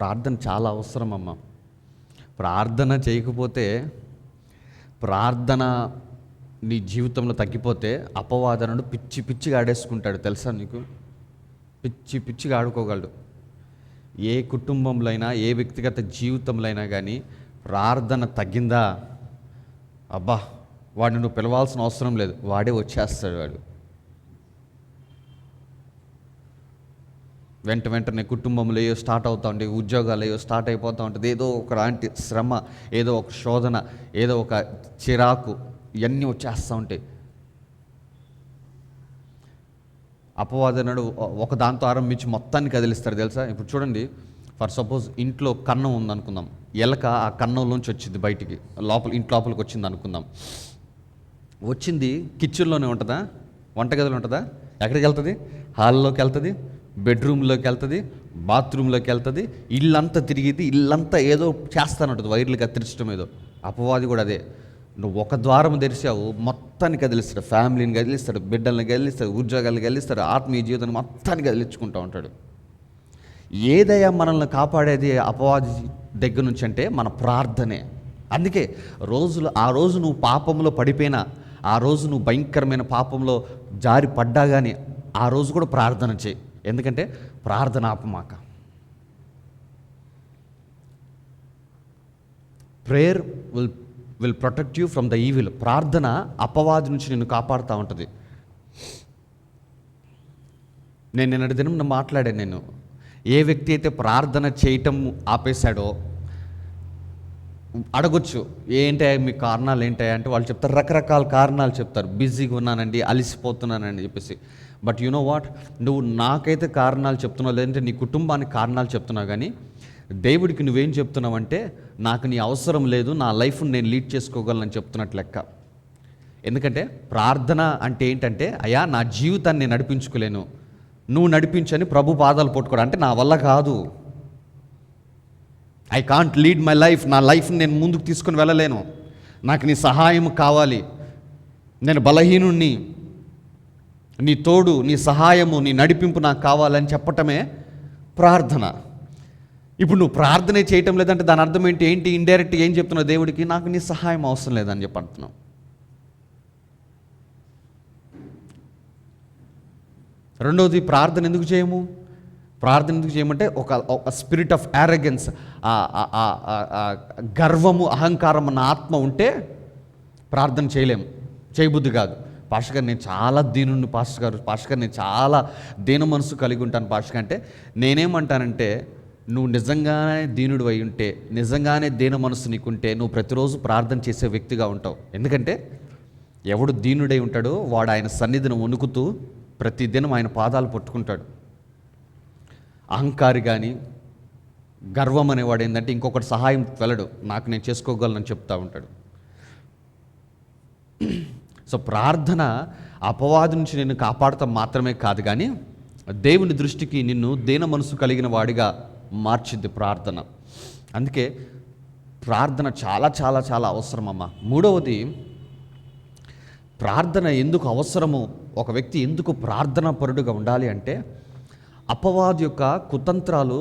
ప్రార్థన చాలా అవసరం అమ్మ. ప్రార్థన చేయకపోతే, ప్రార్థన నీ జీవితంలో తగ్గిపోతే అపవాదనుడు పిచ్చి పిచ్చిగా ఆడేసుకుంటాడు. తెలుసా నీకు? పిచ్చి పిచ్చిగా ఆడుకోగలడు. ఏ కుటుంబంలో అయినా, ఏ వ్యక్తిగత జీవితంలో అయినా కానీ ప్రార్థన తగ్గిందా, అబ్బా వాడిని నువ్వు పిలవాల్సిన అవసరం లేదు, వాడే వచ్చేస్తాడు. వాడు వెంటనే కుటుంబంలో ఏదో స్టార్ట్ అవుతూ ఉంటాయి, ఉద్యోగాలు ఏదో స్టార్ట్ అయిపోతూ ఉంటుంది, ఏదో ఒక లాంటి శ్రమ, ఏదో ఒక శోధన, ఏదో ఒక చిరాకు, ఇవన్నీ వచ్చేస్తూ ఉంటాయి. అపవాదనుడు ఒక దాంతో ఆరంభించి మొత్తాన్ని కదిలిస్తాడు. తెలుసా? ఇప్పుడు చూడండి, ఫర్ సపోజ్ ఇంట్లో కన్నం ఉందనుకుందాం, ఎలక ఆ కన్నంలోంచి వచ్చింది బయటికి, ఇంటి లోపలికి వచ్చింది అనుకుందాం. వచ్చింది కిచెన్లోనే ఉంటుందా, వంటగదిలో ఉంటుందా? ఎక్కడికి వెళ్తుంది? హాల్లోకి వెళ్తుంది, బెడ్రూమ్లోకి వెళ్తుంది, బాత్రూంలోకి వెళ్తుంది, ఇల్లంతా తిరిగిది, ఇల్లంతా ఏదో చేస్తానంటుంది, వైర్లు కత్తిరించడం ఏదో. అపవాది కూడా అదే. నువ్వు ఒక ద్వారం తెరిచావు, మొత్తాన్ని కదిలిస్తాడు, ఫ్యామిలీని కదిలిస్తాడు, బిడ్డల్ని కదిలిస్తాడు, ఉద్యోగాలను కదిలిస్తాడు, ఆత్మీయ జీవితాన్ని మొత్తాన్ని కదిలించుకుంటూ ఉంటాడు. ఏదయ్యా మనల్ని కాపాడేది అపవాది దగ్గర నుంచి అంటే మన ప్రార్థనే. అందుకే ఆ రోజు నువ్వు పాపంలో పడిపోయినా, ఆ రోజు నువ్వు భయంకరమైన పాపంలో జారి పడ్డా కానీ ఆ రోజు కూడా ప్రార్థన చేయి. ఎందుకంటే ప్రార్థన ఆపమాక. Prayer will protect you from the evil. ప్రార్థన అపవాది నుంచి నిన్ను కాపాడుతూ ఉంటుంది. నేను నిన్నటి దినం మాట్లాడాను. నేను ఏ వ్యక్తి అయితే ప్రార్థన చేయటం ఆపేశాడో అడగొచ్చు, ఏంటయ్యా మీ కారణాలు ఏంటయ్యా అంటే వాళ్ళు చెప్తారు, రకరకాల కారణాలు చెప్తారు. బిజీగా ఉన్నానండి, అలిసిపోతున్నానండి చెప్పేసి. బట్ యు నో వాట్, నువ్వు నాకైతే కారణాలు చెప్తున్నావు, లేదంటే నీ కుటుంబానికి కారణాలు చెప్తున్నావు, కానీ దేవుడికి నువ్వేం చెప్తున్నావు అంటే నాకు నీ అవసరం లేదు, నా లైఫ్ని నేను లీడ్ చేసుకోగలను చెప్తున్నట్లు లెక్క. ఎందుకంటే ప్రార్థన అంటే ఏంటంటే, అయ్యా నా జీవితాన్ని నేను నడిపించుకోలేను, నువ్వు నడిపించని ప్రభు పాదాలు పట్టుకోవడం. అంటే నా వల్ల కాదు, I can't lead my life, నా లైఫ్ని నేను ముందుకు తీసుకుని వెళ్ళలేను, నాకు నీ సహాయం కావాలి, నేను బలహీనుణ్ణి, నీ తోడు, నీ సహాయము, నీ నడిపింపు నాకు కావాలని చెప్పటమే ప్రార్థన. ఇప్పుడు నువ్వు ప్రార్థనే చేయటం లేదంటే దాని అర్థం ఏంటి? ఇండైరెక్ట్ ఏం చెప్తున్నావు దేవుడికి? నాకు నీ సహాయం అవసరం లేదని చెప్పి అంటున్నావు. రెండవది, ప్రార్థన ఎందుకు చేయమంటే ఒక స్పిరిట్ ఆఫ్ యారగెన్స్, గర్వము, అహంకారం అన్న ఆత్మ ఉంటే ప్రార్థన చేయలేము, చేయబుద్ధి కాదు. పాస్టర్ గారు నేను చాలా దీనుని, పాస్టర్ గారు నేను చాలా దీన మనసు కలిగి ఉంటాను పాస్టర్ గారు అంటే, నేనేమంటానంటే నువ్వు నిజంగానే దీనుడు అయి ఉంటే, నిజంగానే దీన మనసు నీకుంటే నువ్వు ప్రతిరోజు ప్రార్థన చేసే వ్యక్తిగా ఉంటావు. ఎందుకంటే ఎవడు దీనుడై ఉంటాడో వాడు ఆయన సన్నిధిని వణుకుతూ ప్రతిదినం ఆయన పాదాలు పట్టుకుంటాడు. అహంకారి కానీ గర్వం అనేవాడు ఏంటంటే ఇంకొకటి సహాయం వెళ్ళడు, నాకు నేను చేసుకోగలను చెప్తూ ఉంటాడు. సో ప్రార్థన అపవాది నుంచి నిన్ను కాపాడటం మాత్రమే కాదు, కానీ దేవుని దృష్టికి నిన్ను దీన మనసు కలిగిన వాడిగా మార్చిద్ది ప్రార్థన. అందుకే ప్రార్థన చాలా చాలా చాలా అవసరం అమ్మ. మూడవది, ప్రార్థన ఎందుకు అవసరము, ఒక వ్యక్తి ఎందుకు ప్రార్థనా పరుడుగా ఉండాలి అంటే, అపవాది యొక్క కుతంత్రాలు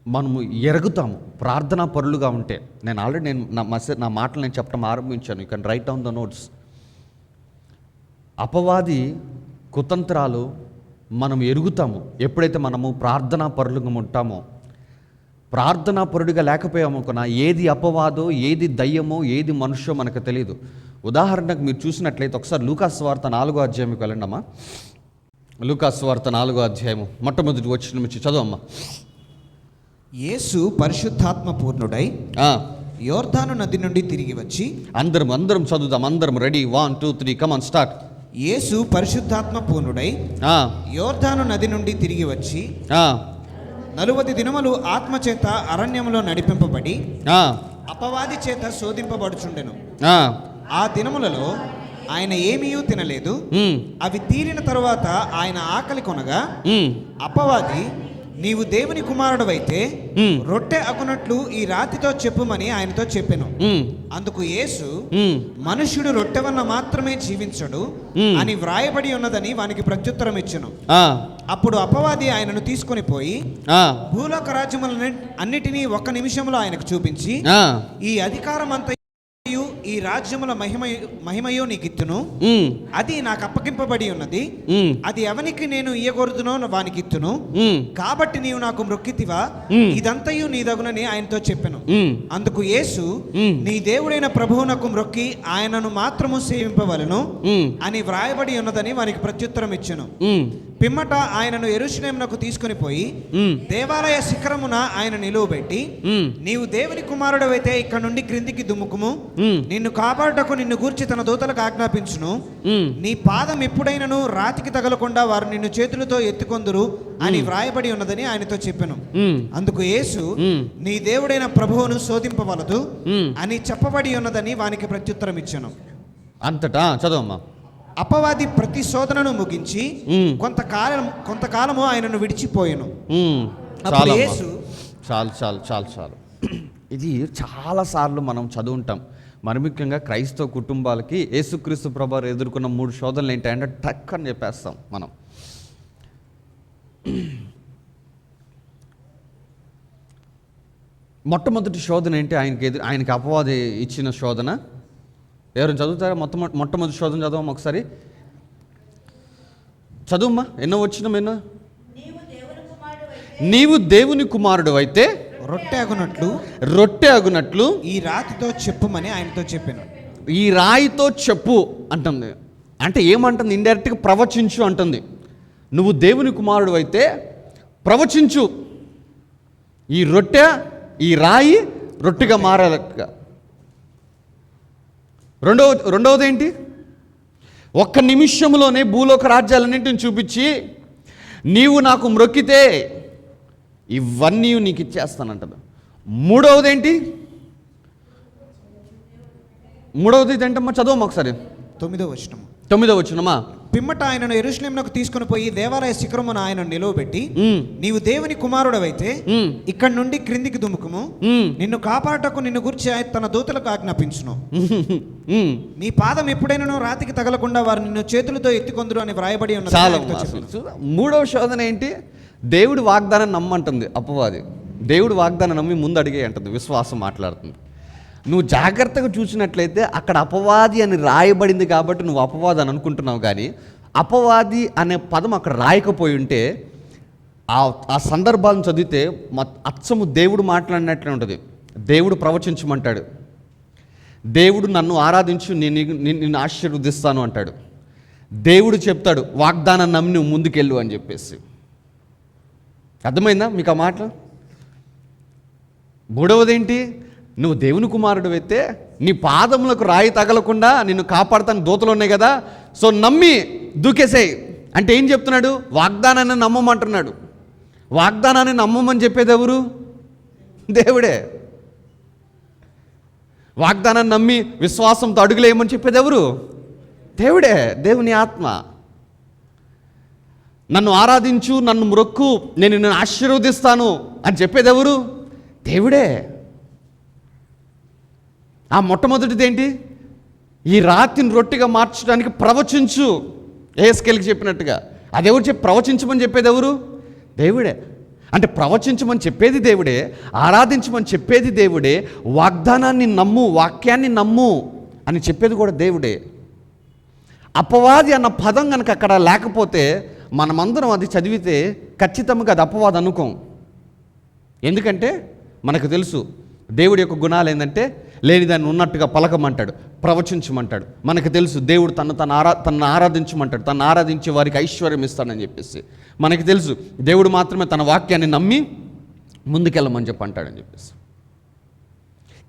మనము ఎరుగుతాము ప్రార్థనా పరులుగా ఉంటే. నేను ఆల్రెడీ నా మాటలు నేను చెప్పడం ఆరంభించాను, you can write down the notes. అపవాది కుతంత్రాలు మనం ఎరుగుతాము ఎప్పుడైతే మనము ప్రార్థనా పరులుగా ఉంటామో. ప్రార్థనా పరుడిగా లేకపోయామనుకున్నా ఏది అపవాదో, ఏది దయ్యమో, ఏది మనుష్యో మనకు తెలియదు. ఉదాహరణకు మీరు చూసినట్లయితే ఒకసారి లూకాసు వార్త 4వ అధ్యాయంకి వెళ్ళండమ్మా. లూకాసు వార్త 4వ అధ్యాయము మొట్టమొదటి వచనం నుంచి చదవమ్మా. యేసు పరిశుద్ధాత్మ పూర్ణుడై యోర్దాను నది నుండి తిరిగి వచ్చి, అందరం చదువుదాం, అందరం రెడీ, 1 2 3 కమ్ ఆన్ స్టార్ట్. యేసు పరిశుద్ధాత్మ పూర్ణుడై యోర్దాను నది నుండి తిరిగి వచ్చి 40 దినములు ఆత్మచేత అరణ్యంలో నడిపింపబడి అపవాది చేత శోధింపబడుచుండెను. ఆ దినములలో ఆయన ఏమీయూ తినలేదు. అవి తీరిన తరువాత ఆయన ఆకలి కొనగా అపవాది నీవు దేవుని కుమారుడవైతే రొట్టె అగునట్లు ఈ రాతితో చెప్పుమని ఆయనతో చెప్పెను. అందుకు యేసు, మనుష్యుడు రొట్టె వలన మాత్రమే జీవించడు అని వ్రాయబడి ఉన్నదని వానికి ప్రత్యుత్తరం ఇచ్చెను. అప్పుడు అపవాది ఆయనను తీసుకొని పోయి భూలోక రాజ్యములను అన్నిటినీ ఒక్క నిమిషంలో ఆయనకు చూపించి, ఈ అధికారం అంతా ఈ రాజ్యముల మహిమయో నీకిత్తును, అది నాకు అప్పగింపబడి ఉన్నది, అది ఎవనికి నేను ఇయ్యగొరుదునో వానికి ఇత్తును, కాబట్టి నీవు నాకు మ్రొక్కితివా, ఇదంతయు నీదగునని ఆయనతో చెప్పెను. అందుకు యేసు, నీ దేవుడైన ప్రభువునకు మ్రొక్కి ఆయనను మాత్రము సేవింపవలను అని వ్రాయబడి ఉన్నదని వానికి ప్రత్యుత్తరం ఇచ్చెను. పిమ్మట ఆయనను యెరూషలేమునకు తీసుకుని పోయి దేవాలయ శిఖరమున ఆయన నిలువబెట్టి, నీవు దేవుని కుమారుడవైతే ఇక్కడ నుండి క్రిందికి దుముకుము, నిన్ను కాపాడుటకు నిన్ను గూర్చి తన దూతలకు ఆజ్ఞాపించును, నీ పాదం ఎప్పుడైనను రాతికి తగలకుండా వారు నిన్ను చేతులతో ఎత్తుకొందురు అని వ్రాయబడి ఉన్నదని ఆయనతో చెప్పెను. అందుకు యేసు, నీ దేవుడైన ప్రభువును శోధింపవలదు అని చెప్పబడి ఉన్నదని వానికి ప్రత్యుత్తరం ఇచ్చెను. అంతటా చదవమ్మా. అపవాది ప్రతి శోధనను ముగించి కొంతకాలము ఆయనను విడిచిపోయెను. చాలు చాలు చాలు చాలు చాలు. ఇది చాలాసార్లు మనం చదువుంటాం. మరి ముఖ్యంగా క్రైస్తవ కుటుంబాలకి యేసుక్రీస్తు ప్రభువారు ఎదుర్కొన్న 3 శోధనలు ఏంటంటే టక్ అని చెప్పేస్తాం మనం. మొట్టమొదటి శోధన ఏంటి? ఆయనకి అపవాది ఇచ్చిన శోధన. ఎవరైనా చదువుతారా? మొట్టమొదటి శోధన చదవమ్మా ఒకసారి. చదువుమ్మా. ఎన్నో వచ్చినాం ఎన్నో. నీవు దేవుని కుమారుడు అయితే రొట్టె అగునట్లు ఈ రాతితో చెప్పుమని ఆయనతో చెప్పాను. ఈ రాయితో చెప్పు అంటుంది. అంటే ఏమంటుంది? ఇండైరెక్ట్గా ప్రవచించు అంటుంది. నువ్వు దేవుని కుమారుడు అయితే ప్రవచించు, ఈ రాయి రొట్టెగా మారాలగా. రెండవది ఏంటి? ఒక్క నిమిషంలోనే భూలోక రాజ్యాలన్నింటిని చూపించి, నీవు నాకు మ్రొక్కితే ఇవన్నీ నీకు ఇచ్చేస్తానంటది. మూడవది ఏంటి? మూడవది ఏంటమ్మా? చదవమ్మా ఒకసారి. 9వ వచనమా. పిమ్మట ఆయనను యెరూషలేమునకు తీసుకుని పోయి దేవాలయ శిఖరమున ఆయన నిలువబెట్టి, నీవు దేవుని కుమారుడవైతే ఇక్కడ నుండి క్రిందికి దుముకుము, నిన్ను కాపాడటకు నిన్ను గురించి తన దూతలకు ఆజ్ఞాపించును, నీ పాదం ఎప్పుడైనా రాతికి తగలకుండా వారు నిన్ను చేతులతో ఎత్తుకొందురు అని వ్రాయబడి ఉన్నది. మూడవ శోధన ఏంటి? దేవుడి వాగ్దానం నమ్మంటుంది అపవాది. దేవుడి వాగ్దానం నమ్మి ముందు అడిగే అంటుంది. విశ్వాసం మాట్లాడుతుంది. నువ్వు జాగ్రత్తగా చూసినట్లయితే అక్కడ అపవాది అని రాయబడింది కాబట్టి నువ్వు అపవాది అని అనుకుంటున్నావు, కానీ అపవాది అనే పదం అక్కడ రాయకపోయి ఉంటే ఆ సందర్భాలను చదివితే అచ్చము దేవుడు మాట్లాడినట్లే ఉంటుంది. దేవుడు ప్రవచించమంటాడు. దేవుడు నన్ను ఆరాధించు, నిన్ను ఆశీర్వదిస్తాను అంటాడు. దేవుడు చెప్తాడు వాగ్దానం నమ్మి నువ్వు ముందుకెళ్ళు అని చెప్పేసి. అర్థమైందా మీకు ఆ మాట? మూడవది ఏంటి? నువ్వు దేవుని కుమారుడు అయితే నీ పాదములకు రాయి తగలకుండా నిన్ను కాపాడుతాను దూతలు ఉన్నాయి కదా, సో నమ్మి దూకేసేయి అంటే ఏం చెప్తున్నాడు? వాగ్దానాన్ని నమ్మమంటున్నాడు. వాగ్దానాన్ని నమ్మమని చెప్పేది ఎవరు? దేవుడే. వాగ్దానాన్ని నమ్మి విశ్వాసంతో అడుగులేయమని చెప్పేది ఎవరు? దేవుడే. దేవుని ఆత్మ. నన్ను ఆరాధించు, నన్ను మ్రొక్కు, నేను నిన్ను ఆశీర్వదిస్తాను అని చెప్పేది ఎవరు? దేవుడే. ఆ మొట్టమొదటిది ఏంటి? ఈ రాతిని రొట్టెగా మార్చడానికి ప్రవచించు, ఏస్కేల్కి చెప్పినట్టుగా. అదెవరు ప్రవచించమని చెప్పేది ఎవరు? దేవుడే. అంటే ప్రవచించమని చెప్పేది దేవుడే, ఆరాధించమని చెప్పేది దేవుడే, వాగ్దానాన్ని నమ్ము, వాక్యాన్ని నమ్ము అని చెప్పేది కూడా దేవుడే. అపవాది అన్న పదం కనుక అక్కడ లేకపోతే మనమందరం అది చదివితే ఖచ్చితంగా అది అపవాది అనుకోం. ఎందుకంటే మనకు తెలుసు దేవుడి యొక్క గుణాలు ఏంటంటే లేని దాన్ని ఉన్నట్టుగా పలకమంటాడు, ప్రవచించమంటాడు. మనకు తెలుసు దేవుడు తనను ఆరాధించమంటాడు, తను ఆరాధించే వారికి ఐశ్వర్యం ఇస్తాడని చెప్పేసి మనకు తెలుసు. దేవుడు మాత్రమే తన వాక్యాన్ని నమ్మి ముందుకెళ్ళమని చెప్పి అంటాడని చెప్పేసి.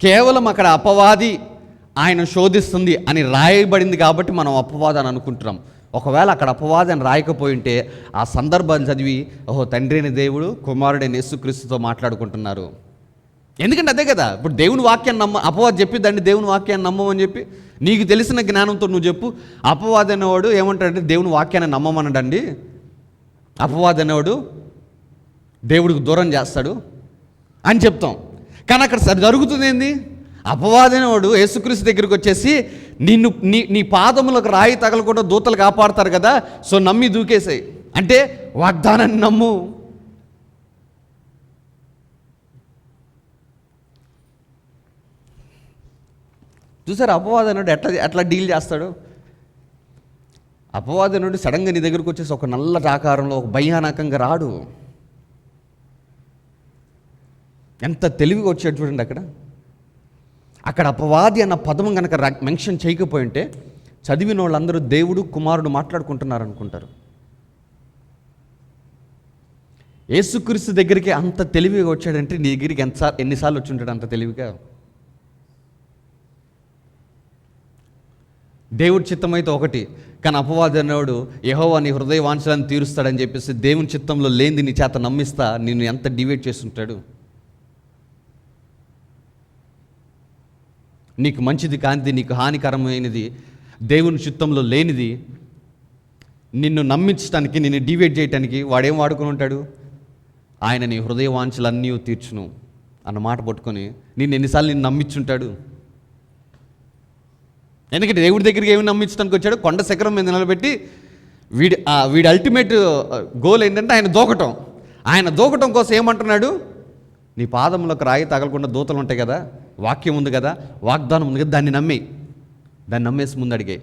కేవలం అక్కడ అపవాది ఆయన శోధిస్తుంది అని రాయబడింది కాబట్టి మనం అపవాది అని అనుకుంటున్నాం. ఒకవేళ అక్కడ అపవాది అని రాయకపోయి ఉంటే ఆ సందర్భాన్ని చదివి ఓహో తండ్రి అయిన దేవుడు కుమారుడైన యేసుక్రీస్తుతో మాట్లాడుకుంటున్నారు. ఎందుకంటే అదే కదా, ఇప్పుడు దేవుని వాక్యాన్ని అపవాది చెప్పిద్దండి దేవుని వాక్యాన్ని నమ్మమని చెప్పి. నీకు తెలిసిన జ్ఞానంతో నువ్వు చెప్పు. అపవాది అనేవాడు ఏమంటాడంటే దేవుని వాక్యాన్ని నమ్మమనడండి. అపవాది అనేవాడు దేవుడికి దూరం చేస్తాడు అని చెప్తాం. కానీ అక్కడ జరుగుతుంది ఏంది? అపవాదైన వాడు యేసుక్రీస్తు దగ్గరికి వచ్చేసి నిన్ను నీ పాదములకు రాయి తగలకుండా దూతలు కాపాడతారు కదా, సో నమ్మి దూకేసాయి అంటే వాగ్దానాన్ని నమ్ము. చూసారు అపవాదనుడు ఎట్లా డీల్ చేస్తాడు? అపవాదనుడు సడన్గా నీ దగ్గరకు వచ్చేసి ఒక నల్లటి ఆకారంలో ఒక భయానకంగా రాడు. ఎంత తెలివిగా వచ్చాడు చూడండి. అక్కడ అపవాది అన్న పదం కనుక మెన్షన్ చేయకపోయింటే చదివిన వాళ్ళందరూ దేవుడు కుమారుడు మాట్లాడుకుంటున్నారు అనుకుంటారు. యేసుక్రీస్తు దగ్గరికి అంత తెలివిగా వచ్చాడంటే నీ దగ్గరికి ఎన్నిసార్లు వచ్చి ఉంటాడు అంత తెలివిగా? దేవుడి చిత్తమైతే ఒకటి, కానీ అపవాది అనేవాడు యెహోవా నీ హృదయ వాంఛలను తీరుస్తాడని చెప్పేసి దేవుని చిత్తంలో లేనిది నీ చేత నమ్మిస్తా నిన్ను ఎంత డివైడ్ చేస్తుంటాడు. నీకు మంచిది కానిది, నీకు హానికరమైనది, దేవుని చిత్తంలో లేనిది నిన్ను నమ్మించడానికి, నిన్ను డివైడ్ చేయడానికి వాడేం వాడుకుని ఉంటాడు? ఆయన నీ హృదయ వాంఛలన్నీ తీర్చును అన్న మాట పట్టుకొని ఎన్నిసార్లు నిన్ను నమ్మించుంటాడు. ఎందుకంటే దేవుడి దగ్గరికి ఏమి నమ్మించడానికి వచ్చాడు? కొండ శిఖరం మీద నిలబెట్టి వీడి అల్టిమేట్ గోల్ ఏంటంటే ఆయన దూకటం. ఆయన దూకటం కోసం ఏమంటున్నాడు? నీ పాదములకు రాయి తగలకుండా దూతలు ఉంటాయి కదా, వాక్యం ఉంది కదా, వాగ్దానం ఉంది కదా, దాన్ని నమ్మేసి ముందు అడిగాయి.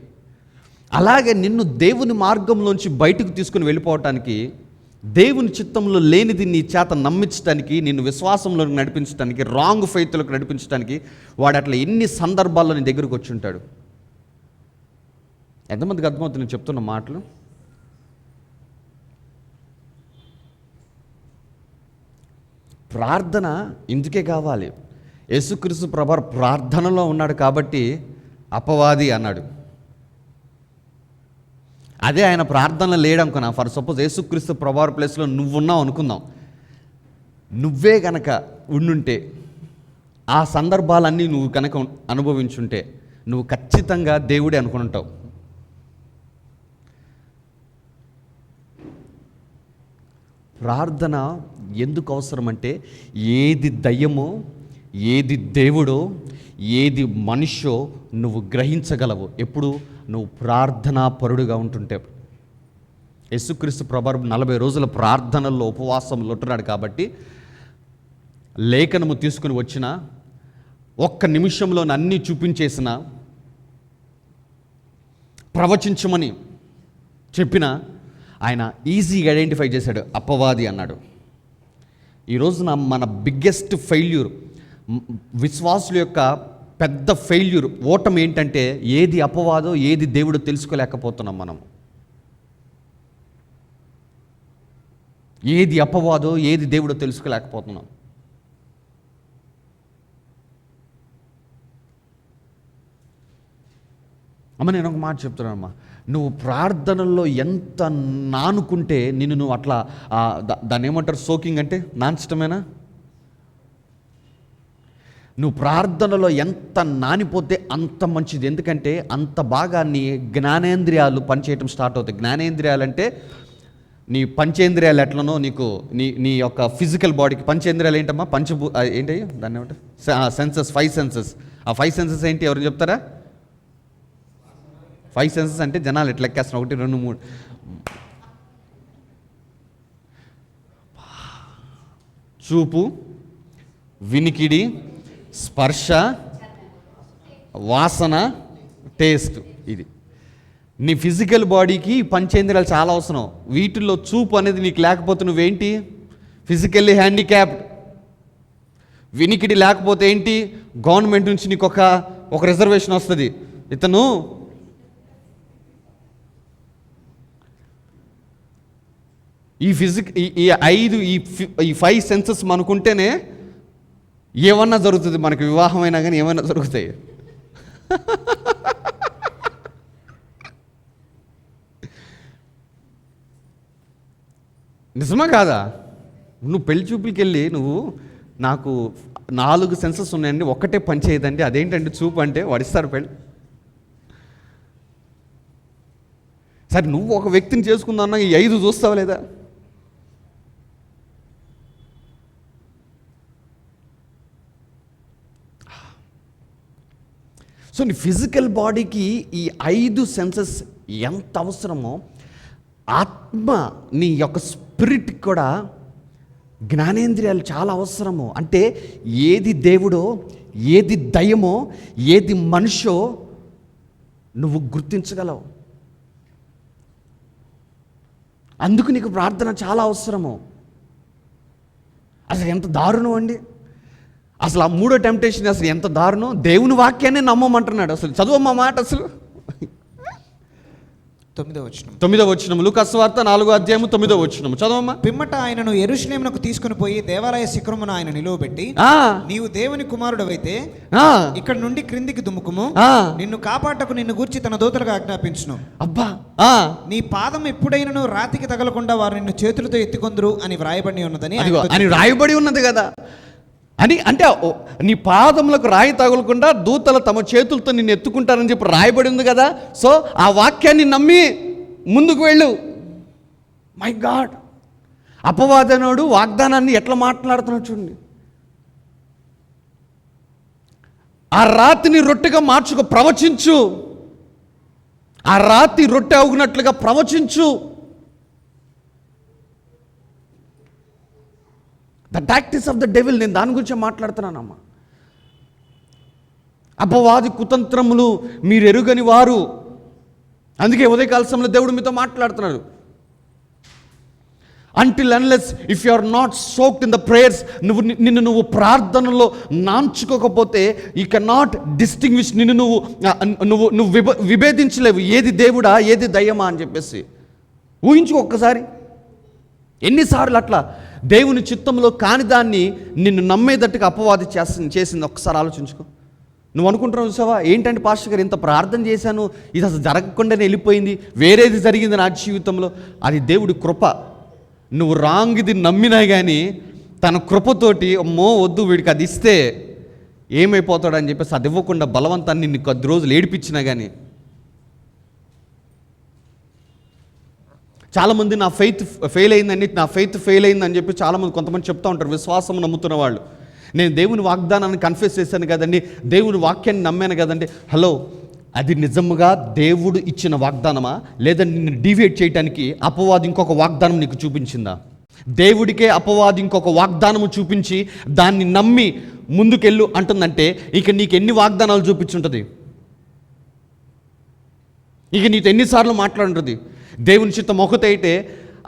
అలాగే నిన్ను దేవుని మార్గంలోంచి బయటకు తీసుకుని వెళ్ళిపోవటానికి, దేవుని చిత్తంలో లేనిది నీ చేత నమ్మించడానికి, నిన్ను విశ్వాసంలోకి నడిపించడానికి, రాంగ్ ఫెయిత్లోకి నడిపించడానికి వాడు అట్లా ఎన్ని సందర్భాల్లో నీ దగ్గరకు వచ్చి ఉంటాడు. ఎంతమందికి అర్థమవుతుంది నేను చెప్తున్న మాటలు? ప్రార్థన ఇందుకే కావాలి. యేసుక్రీస్తు ప్రభు ప్రార్థనలో ఉన్నాడు కాబట్టి అపవాది అన్నాడు. అదే ఆయన ప్రార్థనలో లేడనుకున్నా, ఫర్ సపోజ్ యేసుక్రీస్తు ప్రభు ప్లేస్లో నువ్వున్నావు అనుకుందాం, నువ్వే కనుక ఉండుంటే, ఆ సందర్భాలన్నీ నువ్వు కనుక అనుభవించుంటే నువ్వు ఖచ్చితంగా దేవుడే అనుకుని ఉంటావు. ప్రార్థన ఎందుకు అవసరం అంటే, ఏది దయ్యమో, ఏది దేవుడో, ఏది మనిషో నువ్వు గ్రహించగలవు ఎప్పుడు నువ్వు ప్రార్థనా పరుడుగా ఉంటుంటే. యేసుక్రీస్తు ప్రభువు 40 రోజుల ప్రార్థనల్లో ఉపవాసంలో ఉంటున్నాడు కాబట్టి లేఖనము తీసుకుని వచ్చిన ఒక్క నిమిషంలో అన్నీ చూపించేసిన, ప్రవచించమని చెప్పిన ఆయన ఈజీగా ఐడెంటిఫై చేశాడు, అపవాది అన్నాడు. ఈరోజున మన బిగ్గెస్ట్ ఫెయిల్యూర్, విశ్వాసుల యొక్క పెద్ద ఫెయిల్యూర్, ఓటమి ఏంటంటే ఏది అపవాదో ఏది దేవుడో తెలుసుకోలేకపోతున్నాం మనం. ఏది అపవాదో ఏది దేవుడో తెలుసుకోలేకపోతున్నాం. అమ్మ నేను ఒక మాట చెప్తున్నానమ్మా, నువ్వు ప్రార్థనల్లో ఎంత నానుకుంటే నువ్వు అట్లా దాన్ని ఏమంటారు, సోకింగ్ అంటే నాన్చటమేనా? నువ్వు ప్రార్థనలో ఎంత నానిపోతే అంత మంచిది. ఎందుకంటే అంత బాగా నీ జ్ఞానేంద్రియాలు పనిచేయటం స్టార్ట్ అవుతాయి. జ్ఞానేంద్రియాలు అంటే నీ పంచేంద్రియాలు ఎట్లనో నీకు నీ యొక్క ఫిజికల్ బాడీకి పంచేంద్రియాలు ఏంటమ్మా? ఏంటి దాన్ని ఏమంటారు? Senses, 5 senses. ఆ 5 సెన్సెస్ ఏంటి ఎవరు చెప్తారా? 5 సెన్సెస్ అంటే జనాలు ఎట్లా లెక్కేస్తున్నారు, 1 2 3. చూపు, వినికిడి, స్పర్శ, వాసన, టేస్ట్. ఇది నీ ఫిజికల్ బాడీకి పంచేంద్రియాలు చాలా అవసరం. వీటిల్లో చూపు అనేది నీకు లేకపోతే నువ్వేంటి? Physically handicapped. వినికిడి లేకపోతే ఏంటి? గవర్నమెంట్ నుంచి నీకు ఒక రిజర్వేషన్ వస్తుంది, ఇతను ఈ ఈ 5 సెన్సెస్ మనకుంటేనే ఏమన్నా జరుగుతుంది. మనకు వివాహమైనా కానీ ఏమైనా జరుగుతాయి. నిజమా కాదా? నువ్వు పెళ్లి చూపులకి వెళ్ళి నాకు 4 సెన్సెస్ ఉన్నాయండి, ఒక్కటే పని చేయదండి, అదేంటండి చూపు అంటే వాడిస్తారు పెళ్ళి. సరే నువ్వు ఒక వ్యక్తిని చేసుకుందాన్నా ఈ 5 చూస్తావా లేదా? సో నీ ఫిజికల్ బాడీకి ఈ 5 సెన్సెస్ ఎంత అవసరమో, ఆత్మ నీ యొక్క స్పిరిట్ కూడా జ్ఞానేంద్రియాలు చాలా అవసరము. అంటే ఏది దేవుడో, ఏది దయ్యమో, ఏది మనిషో నువ్వు గుర్తించగలవు. అందుకు నీకు ప్రార్థన చాలా అవసరము. అసలు ఎంత దారుణం అండి, అసలు ఆ 3వ టెంప్టేషన్ అసలు ఎంత దారుణం. దేవుని వాక్యాన్ని నమ్మమంటున్నాడు. అసలు చదువమ్మా మాట. అసలు 9వ వచనం లూకాసు వార్త 4వ అధ్యాయము 9వ వచనం చదవమ్మా. పిమ్మట ఆయనను యెరూషలేమునకు తీసుకుని పోయి దేవాలయ శిఖరమున ఆయన నిలువబెట్టి, నీవు దేవుని కుమారుడవైతే ఇక్కడ నుండి క్రిందికి దుముకుము, నిన్ను కాపాటకు నిన్ను గూర్చి తన దూతలుగా ఆజ్ఞాపించును. అబ్బా, నీ పాదం ఎప్పుడైనను రాతికి తగలకుండా వారు నిన్ను చేతులతో ఎత్తుకొందురు అని వ్రాయబడి ఉన్నదని అని రాయబడి ఉన్నది కదా. అని అంటే నీ పాదములకు రాయి తగలకుండా దూతలు తమ చేతులతో నిన్ను ఎత్తుకుంటారని చెప్పి రాయబడి ఉంది కదా. సో ఆ వాక్యాన్ని నమ్మి ముందుకు వెళ్ళు. మై గాడ్, అపవాదనుడు వాగ్దానాన్ని ఎట్లా మాట్లాడుతున్నాడు చూడండి. ఆ రాతిని రొట్టెగా మార్చుకో, ప్రవచించు. ఆ రాతి రొట్టె అవునట్లుగా ప్రవచించు. The tactics of the devil, నేను దాని గురించి మాట్లాడుతున్నానమ్మా. అపవాది కుతంత్రములు మీరు ఎరుగని వారు. అందుకే ఉదయకాల సమయంలో దేవుడు మీతో మాట్లాడుతున్నాడు. Until unless if you are not soaked in the prayers, నువ్వు ప్రార్థనలో నాంచుకోకపోతే యూ కెన్ నాట్ డిస్టింగ్విష్. నువ్వు విభేదించలేవు ఏది దేవుడా ఏది దయ్యమా అని చెప్పేసి. ఊహించుకో ఒక్కసారి, ఎన్నిసార్లు అట్లా దేవుని చిత్తంలో కాని దాన్ని నిన్ను నమ్మేటట్టుగా అపవాది చేసింది. ఒక్కసారి ఆలోచించుకో. నువ్వు అనుకుంటున్నావు చూసావా, ఏంటంటే పాస్టర్ గారు ఇంత ప్రార్థన చేశాను, ఇది అసలు జరగకుండానే వెళ్ళిపోయింది, వేరేది జరిగింది నా జీవితంలో. అది దేవుడి కృప. నువ్వు రాంగ్ ఇది నమ్మినా కానీ తన కృపతోటి అమ్మో వద్దు వీడికి అది ఇస్తే ఏమైపోతాడని చెప్పేసి అది ఇవ్వకుండా బలవంతాన్ని నిన్ను కొద్ది రోజులు ఏడిపించినా కానీ. చాలామంది నా ఫెయిత్ ఫెయిల్ అయిందని చెప్పి చాలామంది కొంతమంది చెప్తూ ఉంటారు, విశ్వాసం నమ్ముతున్న వాళ్ళు. నేను దేవుని వాగ్దానాన్ని కన్ఫెస్ చేశాను కదండి, దేవుని వాక్యాన్ని నమ్మాను కదండి. హలో, అది నిజముగా దేవుడు ఇచ్చిన వాగ్దానమా, లేదా నిన్ను డీవియేట్ చేయడానికి అపవాది ఇంకొక వాగ్దానం నీకు చూపించిందా? దేవుడికే అపవాది ఇంకొక వాగ్దానము చూపించి దాన్ని నమ్మి ముందుకెళ్ళు అంటుందంటే ఇక నీకు ఎన్ని వాగ్దానాలు చూపించుంటుంది? ఇక నీతో ఎన్నిసార్లు మాట్లాడుంటుంది? దేవుని చిత్తం ఒకటైతే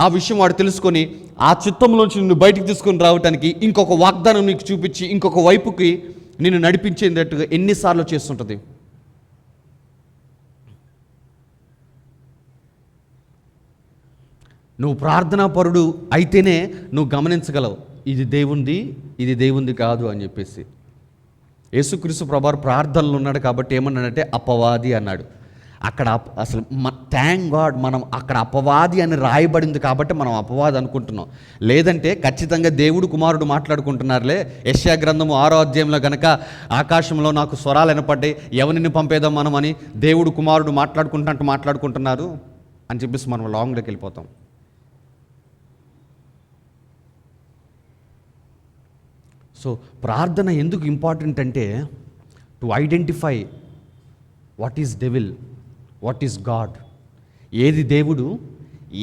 ఆ విషయం వాడు తెలుసుకొని ఆ చిత్తంలోంచి నిన్ను బయటికి తీసుకొని రావడానికి ఇంకొక వాగ్దానం నీకు చూపించి ఇంకొక వైపుకి నిన్ను నడిపించేటట్టుగా ఎన్నిసార్లు చేస్తుంటుంది. నువ్వు ప్రార్థనా పరుడు అయితేనే నువ్వు గమనించగలవు ఇది దేవుంది కాదు అని చెప్పేసి. యేసుక్రీస్తు ప్రభువారు ప్రార్థనలు ఉన్నాడు కాబట్టి ఏమన్నాడంటే అపవాది అన్నాడు. అక్కడ అసలు థ్యాంక్ గాడ్ మనం అక్కడ అపవాది అని రాయబడింది కాబట్టి మనం అపవాది అనుకుంటున్నాం. లేదంటే ఖచ్చితంగా దేవుడు కుమారుడు మాట్లాడుకుంటున్నారులే. యెషయా గ్రంథము 6వ అధ్యాయంలో కనుక ఆకాశంలో నాకు స్వరాలు వినపడ్డాయి, ఎవరిని పంపేదాం మనం అని దేవుడు కుమారుడు మాట్లాడుకుంటున్నారు అని చెప్పేసి మనం లాంగ్లోకి వెళ్ళిపోతాం. సో ప్రార్థన ఎందుకు ఇంపార్టెంట్ అంటే to identify what is devil, what is God. ఏది దేవుడు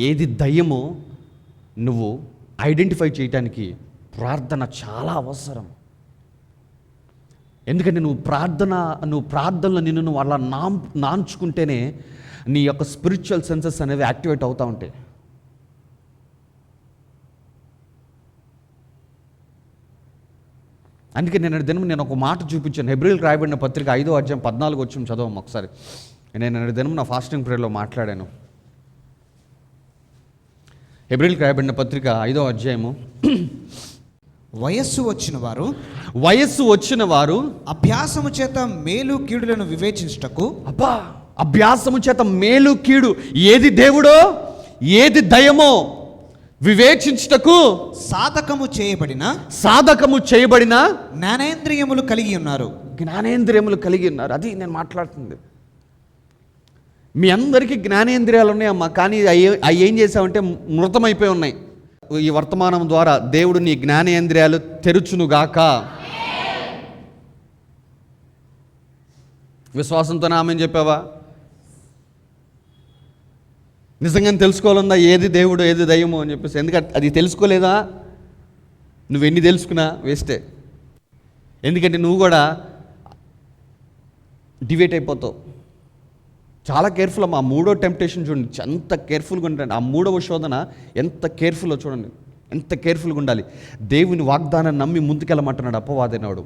ఏది దయ్యమో నువ్వు ఐడెంటిఫై చేయటానికి ప్రార్థన చాలా అవసరం. ఎందుకంటే నువ్వు ప్రార్థనలో నువ్వు అలా నాంచుకుంటేనే నీ యొక్క స్పిరిచువల్ సెన్సెస్ అనేవి యాక్టివేట్ అవుతూ ఉంటాయి. అందుకే నేను ఒక మాట చూపించాను. హెబ్రీయులకు రాయబడిన పత్రిక 5వ అధ్యాయం 14 వచ్చిన చదవం ఒకసారి. నేను దినం నా ఫాస్టింగ్ ప్రేయర్లో మాట్లాడాను. హెబ్రీయులకు రాయబడిన పత్రిక 5వ అధ్యాయము. వయస్సు వచ్చిన వారు అభ్యాసము చేత మేలు కీడులను వివేచించుటకు. అభ్యాసము చేత మేలు కీడు ఏది దేవుడో ఏది దయ్యమో వివేచించుటకు సాధకము చేయబడిన జ్ఞానేంద్రియములు కలిగి ఉన్నారు. అది నేను మాట్లాడుతుంది. మీ అందరికీ జ్ఞానేంద్రియాలు ఉన్నాయమ్మా, కానీ అవి ఏం చేసామంటే మృతమైపోయి ఉన్నాయి. ఈ వర్తమానం ద్వారా దేవుడు నీ జ్ఞానేంద్రియాలు తెరుచునుగాక. విశ్వాసంతోనే ఆమె చెప్పావా? నిజంగానే తెలుసుకోవాలన్నా ఏది దేవుడు ఏది దయ్యమో అని చెప్పేసి. ఎందుకంటే అది తెలుసుకోలేదా? నువ్వెన్ని తెలుసుకున్నా వేస్టే. ఎందుకంటే నువ్వు కూడా డివేట్ అయిపోతావు. చాలా కేర్ఫుల్ అమ్మా. ఆ మూడో టెంప్టేషన్ చూడండి, ఎంత కేర్ఫుల్గా ఉంటాడు. ఆ మూడవ శోధన ఎంత కేర్ఫుల్లో చూడండి, ఎంత కేర్ఫుల్గా ఉండాలి. దేవుని వాగ్దానాన్ని నమ్మి ముందుకెళ్ళమంటున్నాడు అపవాదైనవాడు.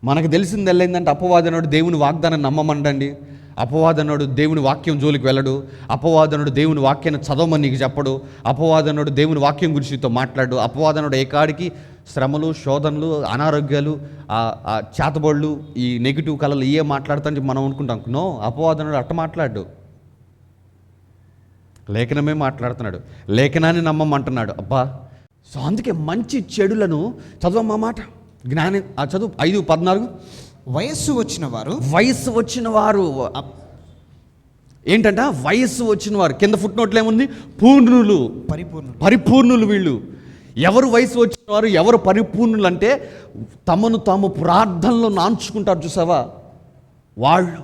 మనకు తెలిసింది ఏంటంటే అపవాదనుడు దేవుని వాగ్దానం నమ్మమండండి. అపవాదనుడు దేవుని వాక్యం జోలికి వెళ్ళడు. అపవాదనుడు దేవుని వాక్యాన్ని చదవమని నీకు చెప్పడు. అపవాదనుడు దేవుని వాక్యం గురించి నీతో మాట్లాడు. అపవాదనుడు ఏకాడికి శ్రమలు, శోధనలు, అనారోగ్యాలు, చేతబడులు, ఈ నెగిటివ్ కళలు ఇవే మాట్లాడతానని మనం అనుకుంటాం. నో, అపవాదనుడు అట్ట మాట్లాడు, లేఖనమే మాట్లాడుతున్నాడు. లేఖనాన్ని నమ్మమంటున్నాడు. అబ్బా, సో అందుకే మంచి చెడులను చదవమ్మా మాట. జ్ఞాని చదువు 5:14. వయస్సు వచ్చిన వారు ఏంటంట? వయస్సు వచ్చిన వారు. కింద ఫుట్ నోట్లో ఏముంది? పూర్ణులు, పరిపూర్ణులు. వీళ్ళు ఎవరు వయసు వచ్చిన వారు, ఎవరు పరిపూర్ణులు అంటే తమను తాము ప్రార్థనలో నాంచుకుంటారు చూసావా వాళ్ళు.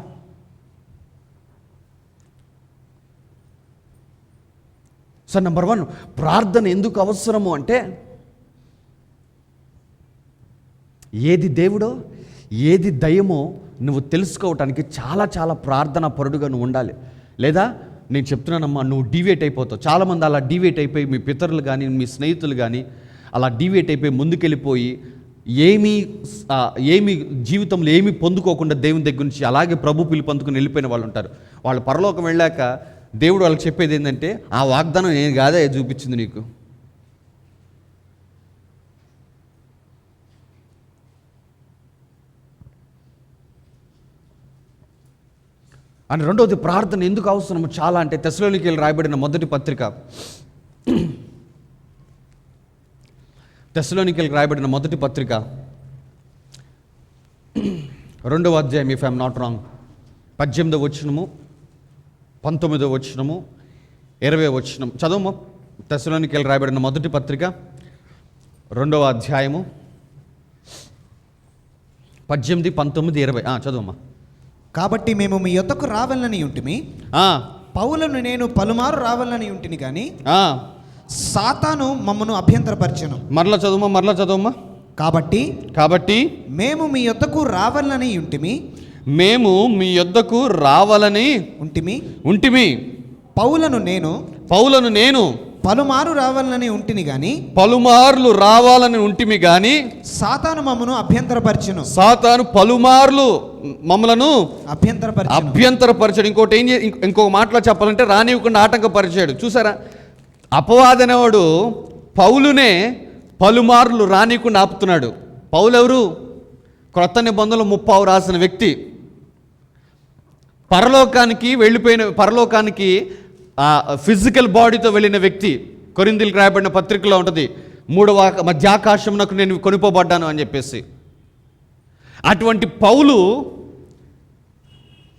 సో నెంబర్ 1, ప్రార్థన ఎందుకు అవసరము అంటే ఏది దేవుడో ఏది దయ్యమో నువ్వు తెలుసుకోవటానికి చాలా చాలా ప్రార్థన పరుడుగా నువ్వు ఉండాలి. లేదా నేను చెప్తున్నానమ్మా, నువ్వు డివేట్ అయిపోతావు. చాలామంది అలా డివేట్ అయిపోయి, మీ పితరులు కానీ మీ స్నేహితులు కానీ అలా డివేట్ అయిపోయి ముందుకెళ్ళిపోయి ఏమి జీవితంలో ఏమీ పొందుకోకుండా దేవుని దగ్గర నుంచి అలాగే ప్రభు పిలుపొందుకుని వెళ్ళిపోయిన వాళ్ళు ఉంటారు. వాళ్ళు పరలోకం వెళ్ళాక దేవుడు వాళ్ళకి చెప్పేది ఏంటంటే, ఆ వాగ్దానం నేను కాదా చూపించింది నీకు. అని రెండవది, ప్రార్థన ఎందుకు అవసరము చాలా అంటే తెస్సలోనికీయులకు రాయబడిన మొదటి పత్రిక, తెస్సలోనికీయులకు రాయబడిన మొదటి పత్రిక 2వ అధ్యాయం, ఇఫ్ ఐఎమ్ నాట్ రాంగ్, 18వ వచనము, 19వ వచనము, 20వ వచనం చదవము. తెస్సలోనికీయులకు రాయబడిన మొదటి పత్రిక 2వ అధ్యాయము 18, 19, 20 చదవమ్మా. కాబట్టి మేము మీ యొద్దకు రావాలని ఉంటిమి, పౌలను నేను పలుమారు రావాలని ఉంటిని కానీ సాతాను మమ్మను అభ్యంతరపరిచెను. మరలా చదవమ్మా. కాబట్టి మేము మీ యొద్దకు రావాలని ఉంటిమి, ఉంటిమి పౌలను నేను పలుమారు రావాలని ఉంటిని గాని పలుమార్లు రావాలని ఉంటిమి గాని సాతాను మమ్మను అభ్యంతరపరిచెను. సాతాను పలుమార్లు మమ్మలను అభ్యంతరపరిచాడు. ఇంకొక మాటలో చెప్పాలంటే రానివ్వకుండా ఆటంకపరిచాడు. చూసారా, అపవాదనేవాడు పౌలునే పలుమార్లు రానివ్వకుండా ఆపుతున్నాడు. పౌలు ఎవరు? క్రొత్త నిబంధనలు 30 రాసిన వ్యక్తి. పరలోకానికి ఫిజికల్ బాడీతో వెళ్ళిన వ్యక్తి. కొరింథీయులకు రాయబడిన పత్రికలో ఉంటుంది, 3వ మధ్యాకాశమునకు నేను కొనిపోబడ్డాను అని చెప్పేసి. అటువంటి పౌలు,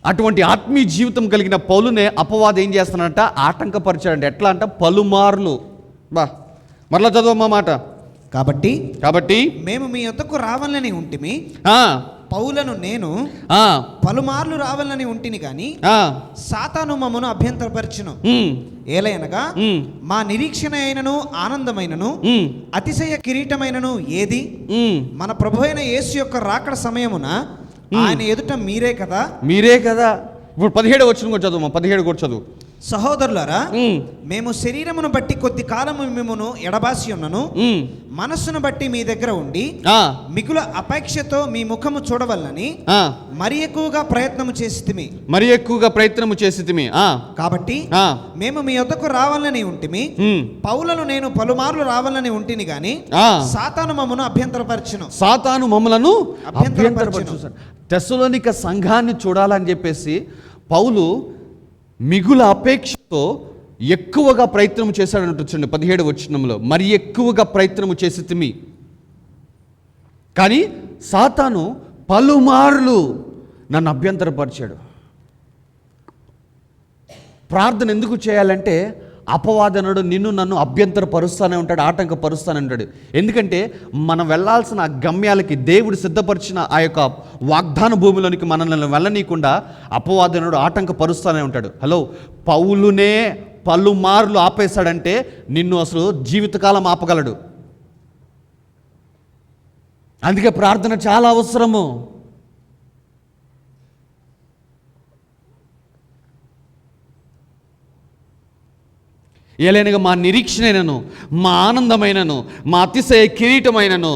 అటువంటి ఆత్మీయ జీవితం కలిగిన పౌలునే అపవాదం ఏం చేస్తానంట? ఆటంకపరిచాడంట. ఎట్లా అంట? పలుమార్లు. మరలా చదవమ్మా మాట. కాబట్టి మేము మీ యొద్దకు రావాలని ఉంటిమి, పౌలను నేను పలుమార్లు రావాలని ఉంటిని కానీ సాతాను మమ్మను అభ్యంతరపరచును. ఏలయనగా మా నిరీక్షణ అయినను ఆనందమైనను అతిశయ కిరీటమైనను ఏది? మన ప్రభు అయిన యేసు యొక్క రాకడ సమయమున ఆయన ఎదుట మీరే కదా. ఇప్పుడు 17 వచనం కూడా చదువు. 17 కూడా చదువు. సహోదరులారా, మేము శరీరమును బట్టి కొద్ది కాలము మిమ్మును ఎడబాసి ఉన్నను, మనస్సును బట్టి మీ దగ్గర ఉండి మిగుల అపేక్షతో మీ ముఖము చూడవల్లని మరి ఎక్కువగా ప్రయత్నము చేసితిమి. కాబట్టి మేము మీ యొద్దకు రావాలని ఉంటిమి, పౌలను నేను పలుమార్లు రావాలని ఉంటిని గాని సాతాను మమ్మను అభ్యంతరపరచును. తెస్సలోనిక సంఘాన్ని చూడాలని చెప్పేసి పౌలు మిగుల అపేక్షతో ఎక్కువగా ప్రయత్నం చేశాడన్నట్టు. 17వ వచనంలో మరి ఎక్కువగా ప్రయత్నము చేసితిమి, కానీ సాతాను పలుమార్లు నన్ను అభ్యంతరపరిచాడు. ప్రార్థన ఎందుకు చేయాలంటే అపవాదనుడు నిన్ను నన్ను అభ్యంతరపరుస్తూనే ఉంటాడు, ఆటంకపరుస్తూనే ఉంటాడు. ఎందుకంటే మనం వెళ్ళాల్సిన ఆ గమ్యాలకి దేవుడు సిద్ధపరిచిన ఆ యొక్క వాగ్దాన భూమిలోనికి మనల్ని వెళ్ళనీయకుండా అపవాదనుడు ఆటంకపరుస్తూనే ఉంటాడు. హలో, పౌలునే పలుమార్లు ఆపేశాడంటే నిన్ను అసలు జీవితకాలం ఆపగలడు. అందుకే ప్రార్థన చాలా అవసరము. ఏలైనగా మా నిరీక్షణైనను, మా ఆనందమైనను, మా అతిశయ కిరీటమైనను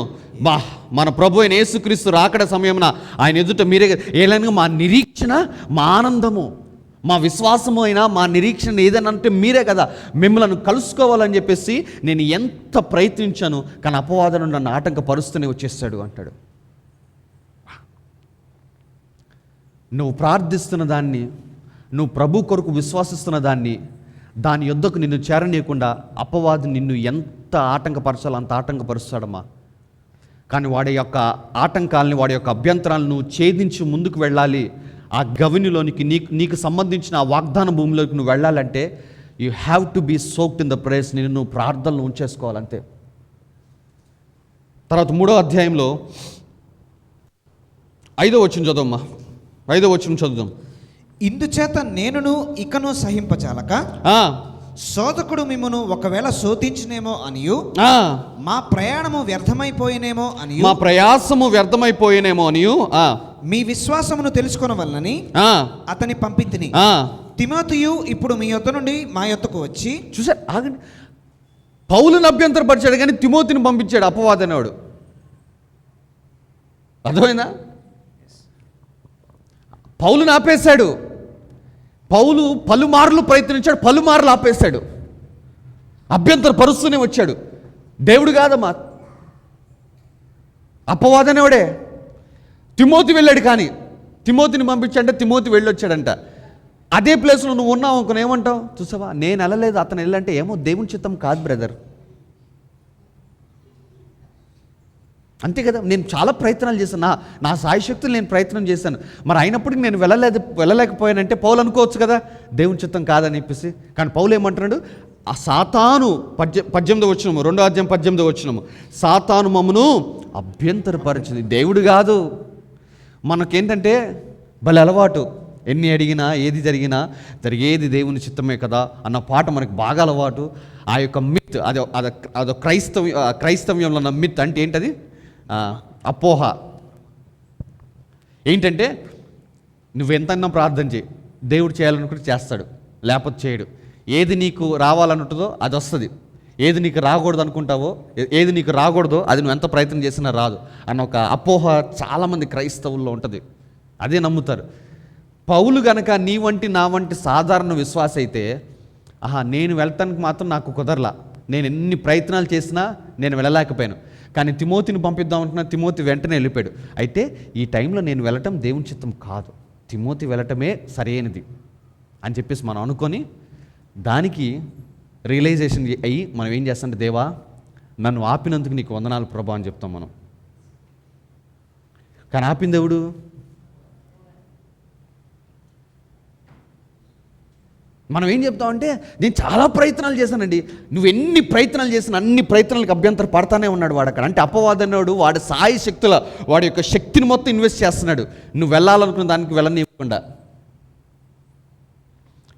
మన ప్రభు అయిన యేసుక్రీస్తు రాకడ సమయమున ఆయన ఎదుట మీరే. ఏలైనగా మా నిరీక్షణ, మా ఆనందము, మా విశ్వాసము అయినా మా నిరీక్షణ ఏదైనా అంటే మీరే కదా. మిమ్మల్ని కలుసుకోవాలని చెప్పేసి నేను ఎంత ప్రయత్నించాను, కానీ అపవాదను నన్ను ఆటంకపరుస్తూనే వచ్చేస్తాడు అంటాడు. నువ్వు ప్రార్థిస్తున్న దాన్ని, నువ్వు ప్రభు కొరకు విశ్వాసిస్తున్న దాన్ని, దాని యొద్దకు నిన్ను చేరనీయకుండా అపవాది నిన్ను ఎంత ఆటంకపరచాలో అంత ఆటంకపరుస్తాడమ్మా. కానీ వాడి యొక్క ఆటంకాలని, వాడి యొక్క అభ్యంతరాలను ఛేదించి ముందుకు వెళ్ళాలి. ఆ గవినిలోనికి నీకు సంబంధించిన ఆ వాగ్దాన భూమిలోకి నువ్వు వెళ్ళాలంటే you have to be soaked in the prayers. నిన్ను నువ్వు ప్రార్థనలు ఉంచేసుకోవాలంతే. తర్వాత 3వ అధ్యాయంలో 5వ వచనం చదువమ్మా. 5వ వచనం చదువుదాం. ఇందుచేత నేనును ఇకను సహింపచాలక శోధకుడు మిమ్మును ఒకవేళ శోధించునేమో అనియు, మా ప్రయాణము వ్యర్థమైపోయినేమో అనియు, మా ప్రయాసము వ్యర్థమైపోయినేమో అనియు, మీ విశ్వాసమును తెలుసుకొనవలనని అతని పంపితిని. తిమోతియు ఇప్పుడు మీ యొద్ద నుండి మా యొద్దకు వచ్చి. చూసారు, ఆగండి. పౌలుని అభ్యంతరపరిచాడు కానీ తిమోతిని పంపించాడు అపవాదనేవాడు. అర్థమైందా? పౌలుని ఆపేశాడు. పౌలు పలుమార్లు ప్రయత్నించాడు, పలుమార్లు ఆపేశాడు, అభ్యంతరపరుస్తూనే వచ్చాడు. దేవుడు కాదమ్మా, అపవాదనేవాడే. తిమోతి వెళ్ళాడు, కానీ తిమోతిని పంపించాడంటే తిమోతి వెళ్ళొచ్చాడంట. అదే ప్లేస్లో నువ్వు ఉన్నావు అనుకుని ఏమంటావు? చూసావా, నేను వెళ్ళలేదు, అతను వెళ్ళంటే ఏమో దేవుని చిత్తం కాదు బ్రదర్. అంతే కదా. నేను చాలా ప్రయత్నాలు చేశాను, నా సాయశక్తులు నేను ప్రయత్నం చేశాను, మరి అయినప్పటికీ నేను వెళ్ళలేకపోయానంటే పౌలు అనుకోవచ్చు కదా దేవుని చిత్తం కాదని చెప్పేసి. కానీ పౌలు ఏమంటున్నాడు? ఆ సాతాను 18వ వచనము, 2వ అధ్యాయం 18వ వచనము, సాతాను మమ్మను అభ్యంతరపరిచింది, దేవుడు కాదు. మనకేంటంటే భలే అలవాటు, ఎన్ని అడిగినా ఏది జరిగినా జరిగేది దేవుని చిత్తమే కదా అన్న పాట మనకు బాగా అలవాటు. ఆ యొక్క మిత్, అదో క్రైస్తవ్యంలో ఉన్న మిత్ అంటే ఏంటది? అపోహ. ఏంటంటే నువ్వెంతన్నా ప్రార్థన చేయి, దేవుడు చేయాలనుకుంటే చేస్తాడు, లేకపోతే చేయడు. ఏది నీకు రావాలనుంటుందో అది వస్తుంది, ఏది నీకు రాకూడదు అనుకుంటావో, ఏది నీకు రాకూడదో అది నువ్వు ఎంత ప్రయత్నం చేసినా రాదు అన్న ఒక అపోహ చాలామంది క్రైస్తవుల్లో ఉంటుంది. అదే నమ్ముతారు. పౌలు గనక నీ వంటి నా వంటి సాధారణ విశ్వాస అయితే, నేను వెళ్ళటానికి మాత్రం నాకు కుదరలా, నేను ఎన్ని ప్రయత్నాలు చేసినా నేను వెళ్ళలేకపోయాను, కానీ తిమోతిని పంపిద్దాం అనుకున్నా, తిమోతి వెంటనే వెళ్ళిపోయాడు. అయితే ఈ టైంలో నేను వెళ్ళటం దేవుని చిత్తం కాదు, తిమోతి వెళ్ళటమే సరైనది అని చెప్పేసి మనం అనుకొని దానికి రియలైజేషన్ అయ్యి మనం ఏం చేస్తామంటే, దేవా నన్ను ఆపినందుకు నీకు వందనాలు ప్రభా అని చెప్తాం మనం. కానీ ఆపింది దేవుడు. మనం ఏం చెప్తామంటే, నేను చాలా ప్రయత్నాలు చేశానండి. నువ్వు ఎన్ని ప్రయత్నాలు చేసినా అన్ని ప్రయత్నాలకు అభ్యంతర పడతానే ఉన్నాడు వాడు అక్కడ. అంటే అపవాదన్నాడు వాడి సాయి శక్తుల, వాడి యొక్క శక్తిని మొత్తం ఇన్వెస్ట్ చేస్తున్నాడు నువ్వు వెళ్ళాలనుకున్న దానికి వెళ్ళనివ్వకుండా.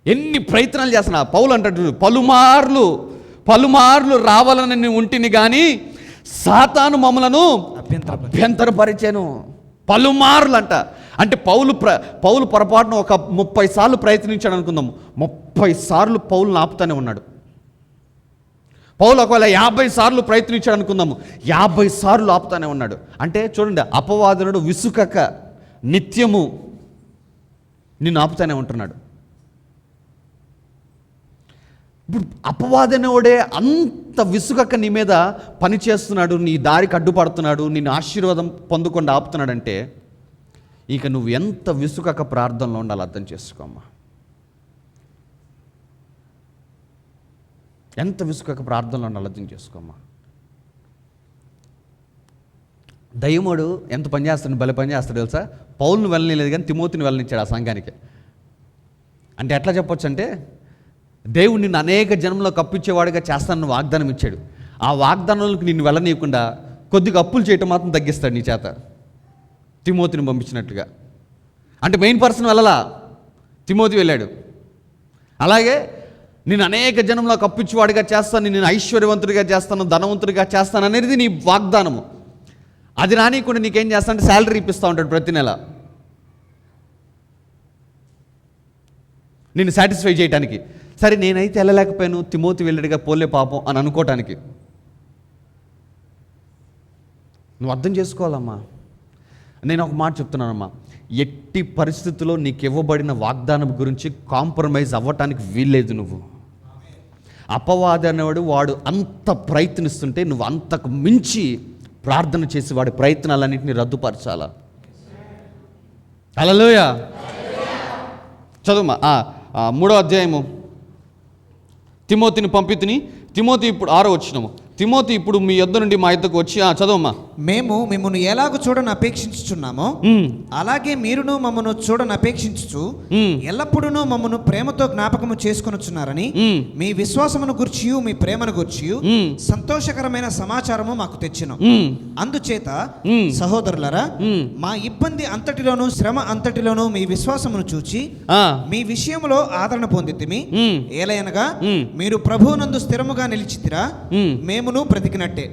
ఎన్ని ప్రయత్నాలు చేస్తున్నా. పౌలు అంటాడు, పలుమార్లు రావాలని నేను ఉంటిని కానీ సాతాను మమ్మలను అభ్యంతరపరిచాను. పలుమార్లు అంట. అంటే పౌలు పొరపాటున ఒక 30 సార్లు ప్రయత్నించాడు అనుకుందాము, 30 సార్లు పౌలుని ఆపుతానే ఉన్నాడు. పౌలు ఒకవేళ 50 సార్లు ప్రయత్నించాడు అనుకుందాము, 50 సార్లు ఆపుతానే ఉన్నాడు. అంటే చూడండి, అపవాదనుడు విసుకక నిత్యము నిన్ను ఆపుతానే ఉంటున్నాడు. ఇప్పుడు అపవాదనేవాడే అంత విసుగక నీ మీద పని చేస్తున్నాడు, నీ దారికి అడ్డుపడుతున్నాడు, నిన్ను ఆశీర్వాదం పొందకుండా ఆపుతున్నాడంటే ఇక నువ్వు ఎంత విసుగక ప్రార్థనలో ఉండాలి అర్థం చేసుకోమ్మా. ఎంత విసుగక ప్రార్థనలో ఉండాలి అర్థం చేసుకోమ్మా. దయ్యముడు ఎంత పని చేస్తాడు, భలే పని చేస్తాడు తెలుసా. పౌలుని వెళ్ళలేదు కానీ తిమోతిని వెళ్ళనిచ్చాడు ఆ సంఘానికి. అంటే ఎట్లా చెప్పొచ్చు అంటే, దేవుడు నిన్ను అనేక జన్మలో కప్పించేవాడిగా చేస్తానని వాగ్దానం ఇచ్చాడు. ఆ వాగ్దానాలకు నిన్ను వెళ్ళనీయకుండా కొద్దిగా అప్పులు చేయటం మాత్రం తగ్గిస్తాడు నీ చేత, తిమోతిని పంపించినట్టుగా. అంటే మెయిన్ పర్సన్ వెళ్ళలా, తిమోతి వెళ్ళాడు. అలాగే నేను అనేక జనంలో కప్పించేవాడిగా చేస్తాను, నేను ఐశ్వర్యవంతుడిగా చేస్తాను, ధనవంతుడిగా చేస్తాను అనేది నీ వాగ్దానము. అది రానియకుండా నీకేం చేస్తానంటే శాలరీ ఇప్పిస్తూ ఉంటాడు ప్రతి నెల నిన్ను సాటిస్ఫై చేయడానికి. సరే నేనైతే వెళ్ళలేకపోయాను, తిమోతి వెళ్ళాడుగా, పోలే పాపం అని అనుకోవటానికి. నువ్వు అర్థం చేసుకోవాలమ్మా. నేను ఒక మాట చెప్తున్నానమ్మా, ఎట్టి పరిస్థితుల్లో నీకు ఇవ్వబడిన వాగ్దానం గురించి కాంప్రమైజ్ అవ్వటానికి వీల్లేదు. నువ్వు అపవాది అనేవాడు వాడు అంత ప్రయత్నిస్తుంటే నువ్వు అంతకు మించి ప్రార్థన చేసి వాడి ప్రయత్నాలన్నింటినీ రద్దుపరచాలా. హల్లెలూయా. చదువుమా 3వ అధ్యాయము. తిమోతిని పంపితిని. తిమోతి ఇప్పుడు 6వ వచనము. తిమోతి ఇప్పుడు మీ యొద్ద నుండి మా యొద్దకు వచ్చి చదవమ్మా. మేము మిమ్మల్ని ఎలాగ చూడని అపేక్షించుచున్నామో అలాగే మీరును మమ్మను చూడని అపేక్షించుచు ఎల్లప్పుడూ మమ్మను ప్రేమతో జ్ఞాపకము చేసుకొనుచున్నారని మీ విశ్వాసమును గుర్చియు మీ ప్రేమను గుర్చియు సంతోషకరమైన సమాచారము మాకు తెచ్చెను. అందుచేత సహోదరులరా, మా ఇబ్బంది అంతటిలోను శ్రమ అంతటిలోను మీ విశ్వాసమును చూచి మీ విషయంలో ఆదరణ పొందితిమి. ఏలయనగా మీరు ప్రభువునందు స్థిరముగా నిలిచితిరా, మేమును బ్రతికినట్టే.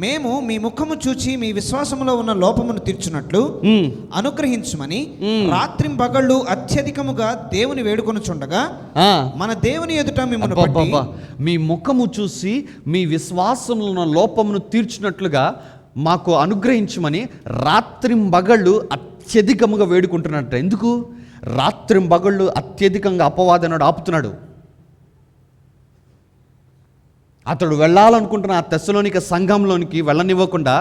మేము మీ ముఖము చూచి మీ విశ్వాసములో ఉన్న లోపమును తీర్చున్నట్లు అనుగ్రహించుమని రాత్రింబగళ్ళు అత్యధికముగా దేవుని వేడుకొనుచుండగా మన దేవుని ఎదుట మిమ్మల్ని బట్టి మీ ముఖము చూసి మీ విశ్వాసంలో ఉన్న లోపమును తీర్చినట్లుగా మాకు అనుగ్రహించమని రాత్రింబగళ్ళు అత్యధికముగా వేడుకుంటున్నట్టు. ఎందుకు రాత్రింబగళ్ళు అత్యధికంగా అపవాదనుడు ఆపుతున్నాడు. అతడు వెళ్ళాలనుకుంటున్న ఆ తెస్సలోనిక సంఘంలోనికి వెళ్ళనివ్వకుండా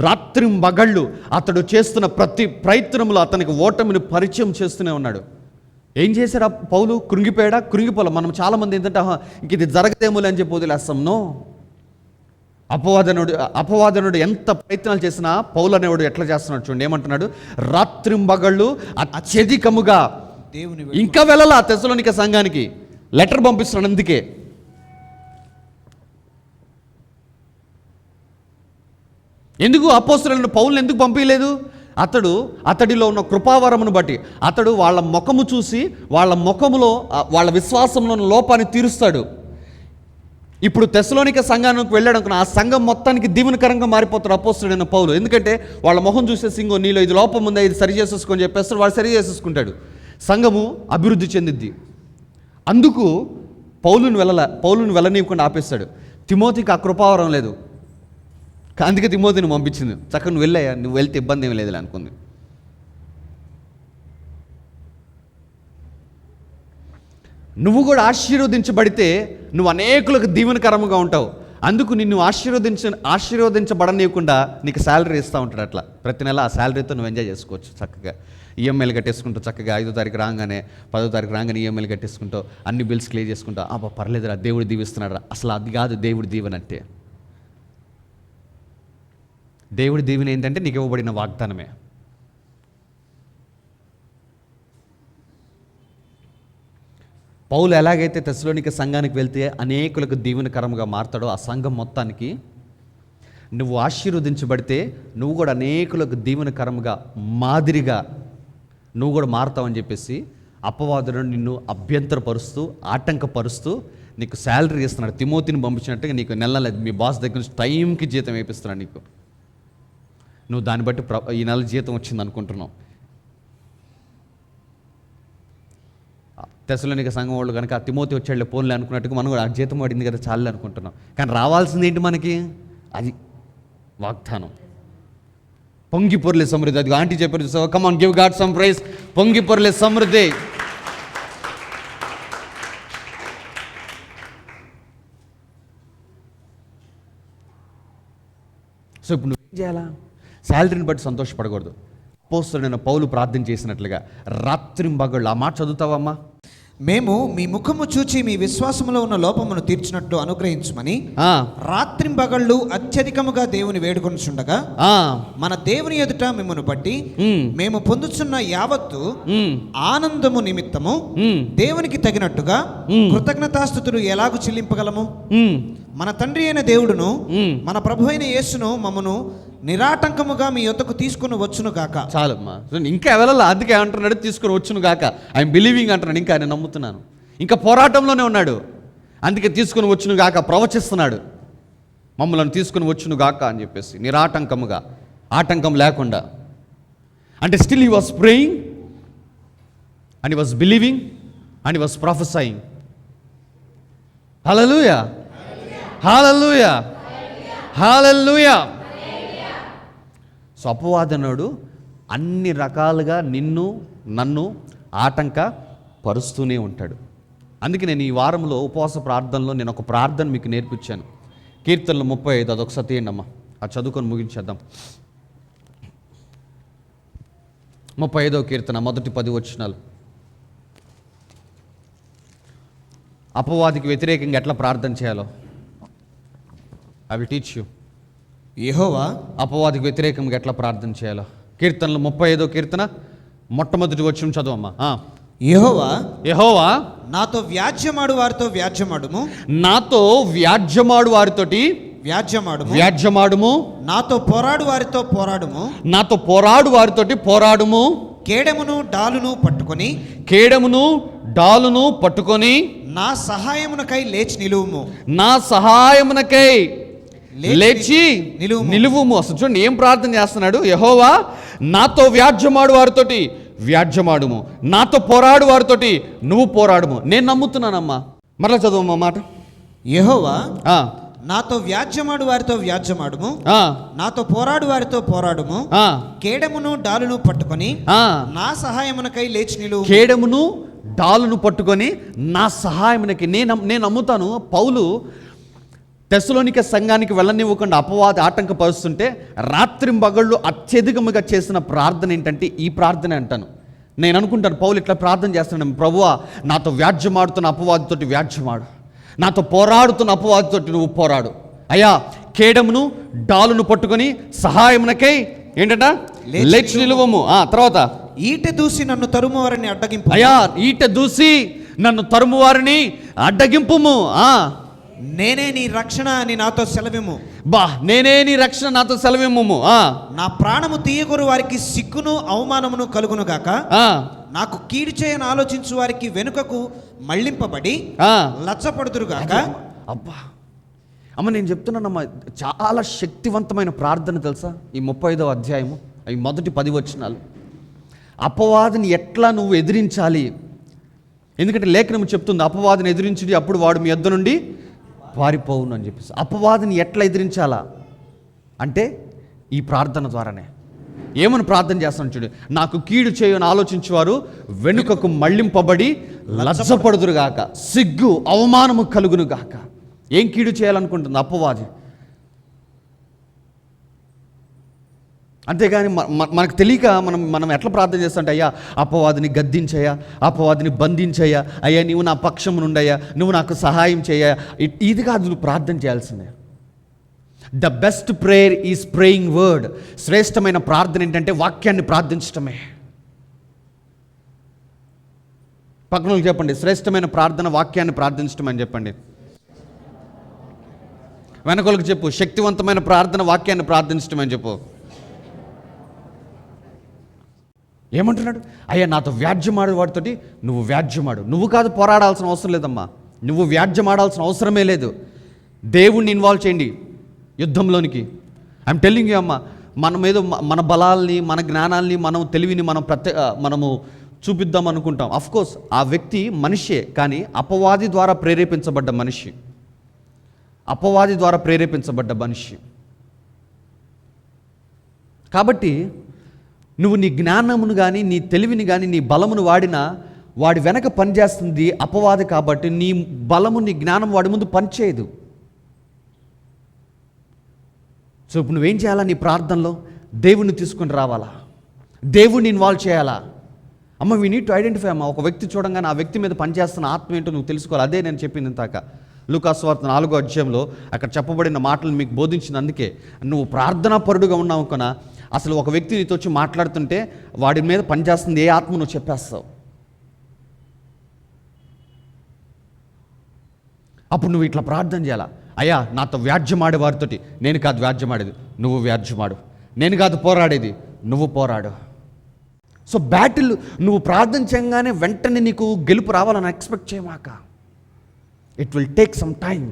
రాత్రింబగళ్ళు అతడు చేస్తున్న ప్రతి ప్రయత్నంలో అతనికి ఓటమిని పరిచయం చేస్తూనే ఉన్నాడు. ఏం చేశాడు పౌలు? కృంగిపోలా. మనం చాలామంది ఏంటంటే ఇంక ఇది జరగదేమోలే అని చెప్పి వదిలేస్తాం. నో, అపవాదనుడు ఎంత ప్రయత్నాలు చేసినా పౌలు అనేవాడు ఎట్లా చేస్తున్నాడు చూడండి. ఏమంటున్నాడు? రాత్రింబగళ్ళు అత్యధికముగా దేవుని ఇంకా వెళ్ళాలా తెస్సలోనిక సంఘానికి లెటర్ పంపిస్తున్నాడు. అందుకే ఎందుకు అపోస్తలులను పౌలుని ఎందుకు పంపించలేదు? అతడిలో ఉన్న కృపావరమును బట్టి అతడు వాళ్ళ ముఖము చూసి వాళ్ళ ముఖములో వాళ్ళ విశ్వాసంలో ఉన్న లోపాన్ని తీరుస్తాడు. ఇప్పుడు తెస్సలోనిక సంఘానికి వెళ్ళాడు అనుకున్న ఆ సంఘం మొత్తానికి దీవెనకరంగా మారిపోతాడు అపోస్తలుడైన పౌలు. ఎందుకంటే వాళ్ళ ముఖం చూసేసి ఇంకో నీలో ఇది లోపం ఉందా, ఇది సరి చేసేసుకొని చెప్పేస్తాడు. వాడు సరి చేసేసుకుంటాడు, సంఘము అభివృద్ధి చెందిద్ది. అందుకు పౌలుని వెళ్ళనీయకుండా ఆపేస్తాడు. తిమోతికి ఆ కృపావరం లేదు, అందుకే తిమోతిని పంపించింది. చక్కగా నువ్వు వెళ్ళాయా, నువ్వు వెళ్తే ఇబ్బంది ఏమి లేదులే అనుకుంది. నువ్వు కూడా ఆశీర్వదించబడితే నువ్వు అనేకులకు దీవెనకరముగా ఉంటావు. అందుకు నిన్ను ఆశీర్వదించబడనీయకుండా నీకు శాలరీ ఇస్తూ ఉంటాడు. అట్లా ప్రతి నెల ఆ శాలరీతో నువ్వు ఎంజాయ్ చేసుకోవచ్చు. చక్కగా ఈఎంఐలు కట్టేసుకుంటావు. చక్కగా 5వ తారీఖు రాగానే 10వ తారీఖు రాగానే ఈఎంఐలు కట్టేసుకుంటావు, అన్ని బిల్స్ క్లియర్ చేసుకుంటావు. పర్లేదురా, దేవుడు దీవిస్తున్నాడు. అసలు అది కాదు దేవుడి దీవెనంటే. దేవుడి దీవెన ఏంటంటే నీకు ఇవ్వబడిన వాగ్దానమే. పౌలు ఎలాగైతే తెస్సలోనిక సంఘానికి వెళ్తే అనేకులకు దీవెనకరంగా మారుతాడో, ఆ సంఘం మొత్తానికి నువ్వు ఆశీర్వదించబడితే నువ్వు కూడా అనేకులకు దీవెనకరంగా మాదిరిగా నువ్వు కూడా మారుతావని చెప్పేసి అపవాదుడు నిన్ను అభ్యంతరపరుస్తూ ఆటంకపరుస్తూ నీకు శాలరీ ఇస్తున్నాడు. తిమోతిని పంపించినట్టుగా నీకు నెల మీ బాస్ దగ్గర నుంచి టైంకి జీతం వేపిస్తున్నాడు నీకు. నువ్వు దాన్ని బట్టి ఈ నెల జీతం వచ్చింది అనుకుంటున్నావు. తెస్సలోనిక సంఘం వాళ్ళు కనుక ఆ తిమోతి వచ్చాడులే పోన్లే అనుకున్నట్టుగా మనం కూడా ఆ జీతం పడింది కదా చాలే అనుకుంటున్నాం. కానీ రావాల్సింది ఏంటి మనకి? అది వాగ్దానం. పొంగి పొర్లే సమృద్ధి. అది ఆంటీ చెప్పారు చూసావా? Come on, give God some praise. పొంగి పొర్లే సమృద్ధి. సో ఇప్పుడు నువ్వేం చేయాలా? శాలరీని బట్టి సంతోషపడకూడదు. అపోస్తలుడైన పౌలు ప్రార్థన చేసినట్లుగా రాత్రింబగళ్ళు. ఆ మాట చదువుతావమ్మా? మేము మీ ముఖము చూచి మీ విశ్వాసములో ఉన్న లోపమును తీర్చినట్లు అనుగ్రహించమని ఆ, రాత్రింబగళ్ళు అత్యధికముగా దేవుని వేడుకొనుచుండగా ఆ, మన దేవుని ఎదుట మిమ్మను బట్టి ఉమ్, మేము పొందుచున్న యావత్తు ఉమ్, ఆనందము నిమిత్తము ఉమ్, దేవునికి తగినట్టుగా కృతజ్ఞతాస్తుతులు ఎలాగు చెల్లింపగలము? ఉమ్, మన తండ్రి అయిన దేవుడును ఉమ్. మన ప్రభు అయిన యేసును మమ్మను నిరాటంకముగా మీ యొద్దకు తీసుకుని వచ్చును గాక. చాలమ్మా. ఇంకా ఎవరల్లా అందుకే ఏమంటున్నాడు, తీసుకుని వచ్చును గాక. ఐఎమ్ బిలీవింగ్ అంటున్నాడు, ఇంకా నేను నమ్ముతున్నాను. ఇంకా పోరాటంలోనే ఉన్నాడు, అందుకే తీసుకుని వచ్చును గాక ప్రవచిస్తున్నాడు. మమ్మల్ని తీసుకుని వచ్చును గాక అని చెప్పేసి నిరాటంకముగా, ఆటంకం లేకుండా. అంటే still he was praying and he was believing and he was professing. Hallelujah, hallelujah, hallelujah. So అపవాదనుడు అన్ని రకాలుగా నిన్ను నన్ను ఆటంక పరుస్తూనే ఉంటాడు. అందుకే నేను ఈ వారంలో ఉపవాస ప్రార్థనలో నేను ఒక ప్రార్థన మీకు నేర్పించాను. కీర్తనలు 35, అదొకసారి తీయండి అమ్మా, అది చదువుకొని ముగించేద్దాం. 35వ కీర్తన మొదటి 10 వచనాలు. అపవాదికి వ్యతిరేకంగా ఎట్లా ప్రార్థన చేయాలో ఐ విల్ టీచ్ యూ. యెహోవా అపవాదికి వ్యతిరేకంగా ఎట్లా ప్రార్థన చేయాలో కీర్తనలు 35వ కీర్తన మొట్టమొదటి వచనం చదవమ్మా. యెహోవా యెహోవా నాతో వ్యాజ్యమాడు వారితో వ్యాజ్యమాడుము, నాతో వ్యాజ్యమాడు వారితోటి వ్యాజ్యమాడుము, వ్యాజ్యమాడుము, నాతో పోరాడు వారితో పోరాడుము, నాతో పోరాడు వారితోటి పోరాడుము, కేడెమును డాలును పట్టుకొని కేడమును డాలును పట్టుకొని నా సహాయమునకై లేచి నిలువుము. నా సహాయమునకై లేచి నిలువుము. నిలువుము. అసలు చూడండి ఏం ప్రార్థన చేస్తున్నాడు. యెహోవా నాతో వ్యాజ్యమాడు వారితోటి వ్యాజ్యమాడుము, నాతో పోరాడు వారితోటి నువ్వు పోరాడుము. నేను నమ్ముతున్నానమ్మా. మరలా చదువు మాట. యెహోవా ఆ, నాతో వ్యాజ్యమాడు వారితో వ్యాజ్యమాడుము, ఆ, నాతో పోరాడు వారితో పోరాడుము, ఆ, కేడెమును డాలును పట్టుకొని ఆ. నా సహాయమునకై లేచి నిలువు. కేడమును డాలును పట్టుకొని నా సహాయమునకి. నేను నమ్ముతాను. పౌలు తెస్సలోనికే సంఘానికి వెళ్ళనివ్వకుండా అపవాది ఆటంకపరుస్తుంటే రాత్రింబగళ్ళు అత్యధికముగా చేసిన ప్రార్థన ఏంటంటే ఈ ప్రార్థన అంటాను. నేను అనుకుంటాను పౌలు ఇట్లా ప్రార్థన చేస్తున్నాను, ప్రభువా నాతో వ్యాజ్యమాడుతున్న అపవాదితోటి వ్యాజ్యమాడు, నాతో పోరాడుతున్న అపవాదితోటి నువ్వు పోరాడు. అయ్యా కేడమును డాలును పట్టుకొని సహాయమునకై ఏంటంట లేచి నిలువము. తర్వాత ఈట దూసి నన్ను తరుము వారిని అడ్డగింపు. అయ్యా ఈట దూసి నన్ను తరుము వారిని అడ్డగింపుము. నేనే నీ రక్షణ అని నాతో సెలవిము. బా నేనే నీ రక్షణ నాతో సెలవిమ్ము. నా ప్రాణము తీయగొరు వారికి సిగ్గును అవమానమును కలుగును గాక. నాకు కీడు చేయని ఆలోచించు వారికి వెనుకకు మళ్ళింపబడి లచ్చపడుదురు గాక. అబ్బా అమ్మ నేను చెప్తున్నానమ్మా, చాలా శక్తివంతమైన ప్రార్థన తెలుసా ఈ 35వ అధ్యాయము, అవి మొదటి 10 వచనాలు. అపవాదిని ఎట్లా నువ్వు ఎదిరించాలి, ఎందుకంటే లేఖనం చెప్తుంది అపవాదిని ఎదిరించుడి అప్పుడు వాడు మీ యొద్ద నుండి పారిపోవును అని చెప్పేసి. అపవాదిని ఎట్లా ఎదిరించాలా అంటే ఈ ప్రార్థన ద్వారానే. ఏమని ప్రార్థన చేస్తాను చూడు, నాకు కీడు చేయని ఆలోచించేవారు వెనుకకు మళ్ళింపబడి లజ్జపడుదురుగాక, సిగ్గు అవమానము కలుగునుగాక. ఏం కీడు చేయాలనుకుంటుంది అపవాది? అంతేగాని మనకు తెలియక మనం ఎట్లా ప్రార్థన చేస్తుంటే, అయ్యా అపవాదిని గద్దించయ్యా, అపవాదిని బంధించయ్యా, అయ్యా నువ్వు నా పక్షము నుండయ్యా, నువ్వు నాకు సహాయం చేయా. ఇది కాదు నువ్వు ప్రార్థన చేయాల్సిందే. The best prayer is praying word. శ్రేష్టమైన ప్రార్థన ఏంటంటే వాక్యాన్ని ప్రార్థించటమే. పక్కన చెప్పండి, శ్రేష్టమైన ప్రార్థన వాక్యాన్ని ప్రార్థించటం అని చెప్పండి. వెనకొలకు చెప్పు, శక్తివంతమైన ప్రార్థన వాక్యాన్ని ప్రార్థించటం అని చెప్పు. ఏమంటున్నాడు? అయ్యా నాతో వ్యాజ్యమాడు వాడితోటి నువ్వు వ్యాజ్యమాడు. నువ్వు కాదు పోరాడాల్సిన అవసరం లేదమ్మా, నువ్వు వ్యాజ్యమాడాల్సిన అవసరమే లేదు. దేవుణ్ణి ఇన్వాల్వ్ చేయండి యుద్ధంలోనికి. ఐఎమ్ టెల్లింగ్ యూ అమ్మా, మనం ఏదో మన బలాల్ని మన జ్ఞానాల్ని మనం తెలివిని మనము చూపిద్దాం అనుకుంటాం. అఫ్కోర్స్ ఆ వ్యక్తి మనిషే, కానీ అపవాది ద్వారా ప్రేరేపించబడ్డ మనిషి, అపవాది ద్వారా ప్రేరేపించబడ్డ మనిషి. కాబట్టి నువ్వు నీ జ్ఞానమును కానీ నీ తెలివిని కానీ నీ బలమును వాడినా వాడి వెనక పనిచేస్తుంది అపవాది. కాబట్టి నీ బలము నీ జ్ఞానం వాడి ముందు పనిచేయదు. సో ఇప్పుడు నువ్వేం చేయాలా? నీ ప్రార్థనలో దేవుణ్ణి తీసుకుని రావాలా, దేవుణ్ణి ఇన్వాల్వ్ చేయాలా. అమ్మ వీ నీడ్ టు ఐడెంటిఫై అమ్మ. ఒక వ్యక్తి చూడంగానే ఆ వ్యక్తి మీద పనిచేస్తున్న ఆత్మ ఏంటో నువ్వు తెలుసుకోవాలి. అదే నేను చెప్పింది ఇంతాక లూకాసు వార్త 4వ అధ్యాయంలో అక్కడ చెప్పబడిన మాటలు మీకు బోధించినందుకే. నువ్వు ప్రార్థనా పరుడుగా ఉన్నావు కన్నా అసలు ఒక వ్యక్తి నీతో వచ్చి మాట్లాడుతుంటే వాడి మీద పనిచేస్తుంది ఏ ఆత్మ నువ్వు చెప్పేస్తావు. అప్పుడు నువ్వు ఇట్లా ప్రార్థన చేయాలా, అయ్యా నాతో వ్యాజ్యమాడే వారితోటి నేను కాదు వ్యాజ్యమాడేది, నువ్వు వ్యాజ్యమాడు. నేను కాదు పోరాడేది, నువ్వు పోరాడు. సో బ్యాటిల్ నువ్వు ప్రార్థన చేయగానే వెంటనే నీకు గెలుపు రావాలని ఎక్స్పెక్ట్ చేయమాక. It will take some time.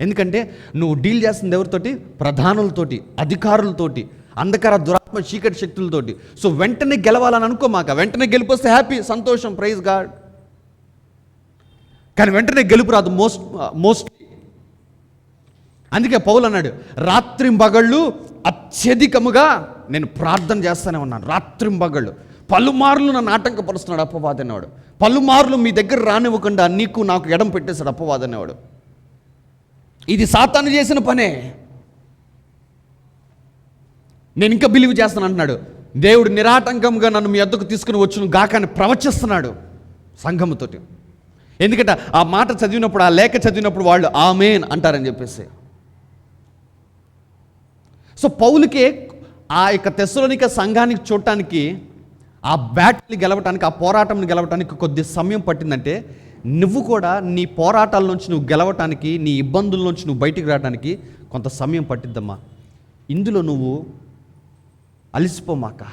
ఎందుకంటే నువ్వు డీల్ చేస్తుంది ఎవరితోటి? ప్రధానులతోటి, అధికారులతోటి, అంధకార దురాత్మ చీకటి శక్తులతోటి. సో వెంటనే గెలవాలని అనుకోమాక. వెంటనే గెలుపు వస్తే హ్యాపీ, సంతోషం, ప్రైజ్ గాడ్. కానీ వెంటనే గెలుపు రాదు మోస్ట్లీ. అందుకే పౌలు అన్నాడు, రాత్రింబగళ్ళు అత్యధికముగా నేను ప్రార్థన చేస్తూనే ఉన్నాను. రాత్రింబగళ్ళు పలుమార్లు నన్ను ఆటంకపరుస్తున్నాడు అపవాది అనేవాడు. పలుమార్లు మీ దగ్గర రానివ్వకుండా నీకు నాకు ఎడం పెట్టేశాడు అపవాది అనేవాడు. ఇది సాతాను చేసిన పనే. నేను ఇంకా బిలీవ్ చేస్తాను అంటున్నాడు. దేవుడు నిరాటంకంగా నన్ను మీ వద్దకు తీసుకుని వచ్చును గాకని ప్రవచిస్తున్నాడు సంఘముతోటి. ఎందుకంటే ఆ మాట చదివినప్పుడు, ఆ లేఖ చదివినప్పుడు వాళ్ళు ఆమేన్ అంటారని చెప్పేసి. సో పౌలుకే ఆ యొక్క తెస్సలోనిక సంఘానికి చూడటానికి, ఆ బ్యాటిల్ని గెలవటానికి, ఆ పోరాటంని గెలవటానికి కొద్ది సమయం పట్టిందంటే, నువ్వు కూడా నీ పోరాటాల నుంచి నువ్వు గెలవటానికి, నీ ఇబ్బందుల నుంచి నువ్వు బయటికి రావడానికి కొంత సమయం పట్టిద్దమ్మా. ఇందులో నువ్వు అలసిపోమాక.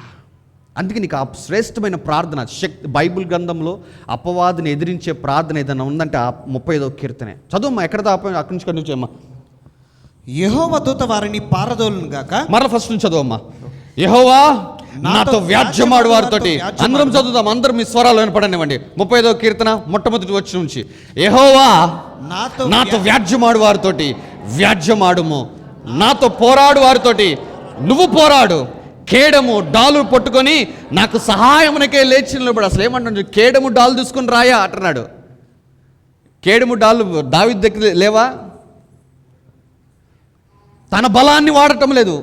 అందుకే నీకు ఆ శ్రేష్టమైన ప్రార్థన శక్తి బైబిల్ గ్రంథంలో అపవాదిని ఎదిరించే ప్రార్థన ఏదైనా ఉందంటే ఆ 35వ కీర్తనే చదువమ్మా. ఎక్కడ అక్కడి నుంచి కంటిన్యూ చేయమ్మా. యెహోవా దూత వారిని పారదోలును గాక. మరల ఫస్ట్ నుంచి చదువమ్మా. యెహోవా నాతో వ్యాజ్యమాడు వారితోటి. అందరం చదువుదాం, అందరం మీ స్వరాలు వినపడనివ్వండి. 35వ కీర్తన మొట్టమొదటి వచనం నుంచి. యెహోవా నాతో వ్యాజ్యమాడు వారితోటి వ్యాజ్యమాడుము, నాతో పోరాడు వారితోటి నువ్వు పోరాడు. కేడము డాలు పట్టుకొని నాకు సహాయమునకే లేచి నిలబడు. అసలు ఏమంటాడు? కేడము డాలు తీసుకుని రాయా అంటున్నాడు. కేడము డాలు దావీదు దగ్గర లేవా? తన బలాన్ని వాడటం లేదు,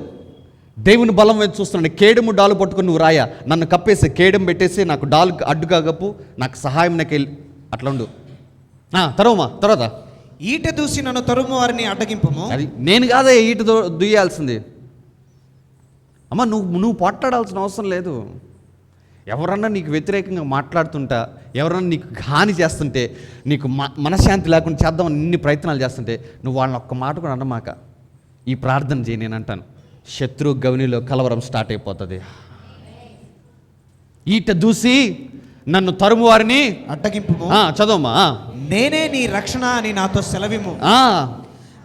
దేవుని బలం మీద చూస్తున్నాడు. కేడము డాలు పట్టుకుని నువ్వు రాయా, నన్ను కప్పేసి కేడము పెట్టేసి నాకు డాలు అడ్డుగా గప్పు, నాకు సహాయంనకే అట్లా ఉండు. తర్వాత ఈట దూసి నన్ను తరుము వారిని అడ్డగింపము. అది నేను కాదే ఈట దుయ్యాల్సింది అమ్మ. నువ్వు పోట్లాడాల్సిన అవసరం లేదు. ఎవరన్నా నీకు వ్యతిరేకంగా మాట్లాడుతుంటా, ఎవరన్నా నీకు హాని చేస్తుంటే, నీకు మనశ్శాంతి లేకుండా చేద్దామని ఇన్ని ప్రయత్నాలు చేస్తుంటే నువ్వు వాళ్ళని ఒక్క మాట కూడా అన్నమాక. ఈ ప్రార్థన చేయి, నేను అంటాను, శత్రు గవనిలో కలవరం స్టార్ట్ అయిపోతుంది. ఈట దూసి నన్ను తరుము వారిని అడ్డగింపము. చదవమ్మా. నేనే నీ రక్షణ అని నాతో సెలవిము.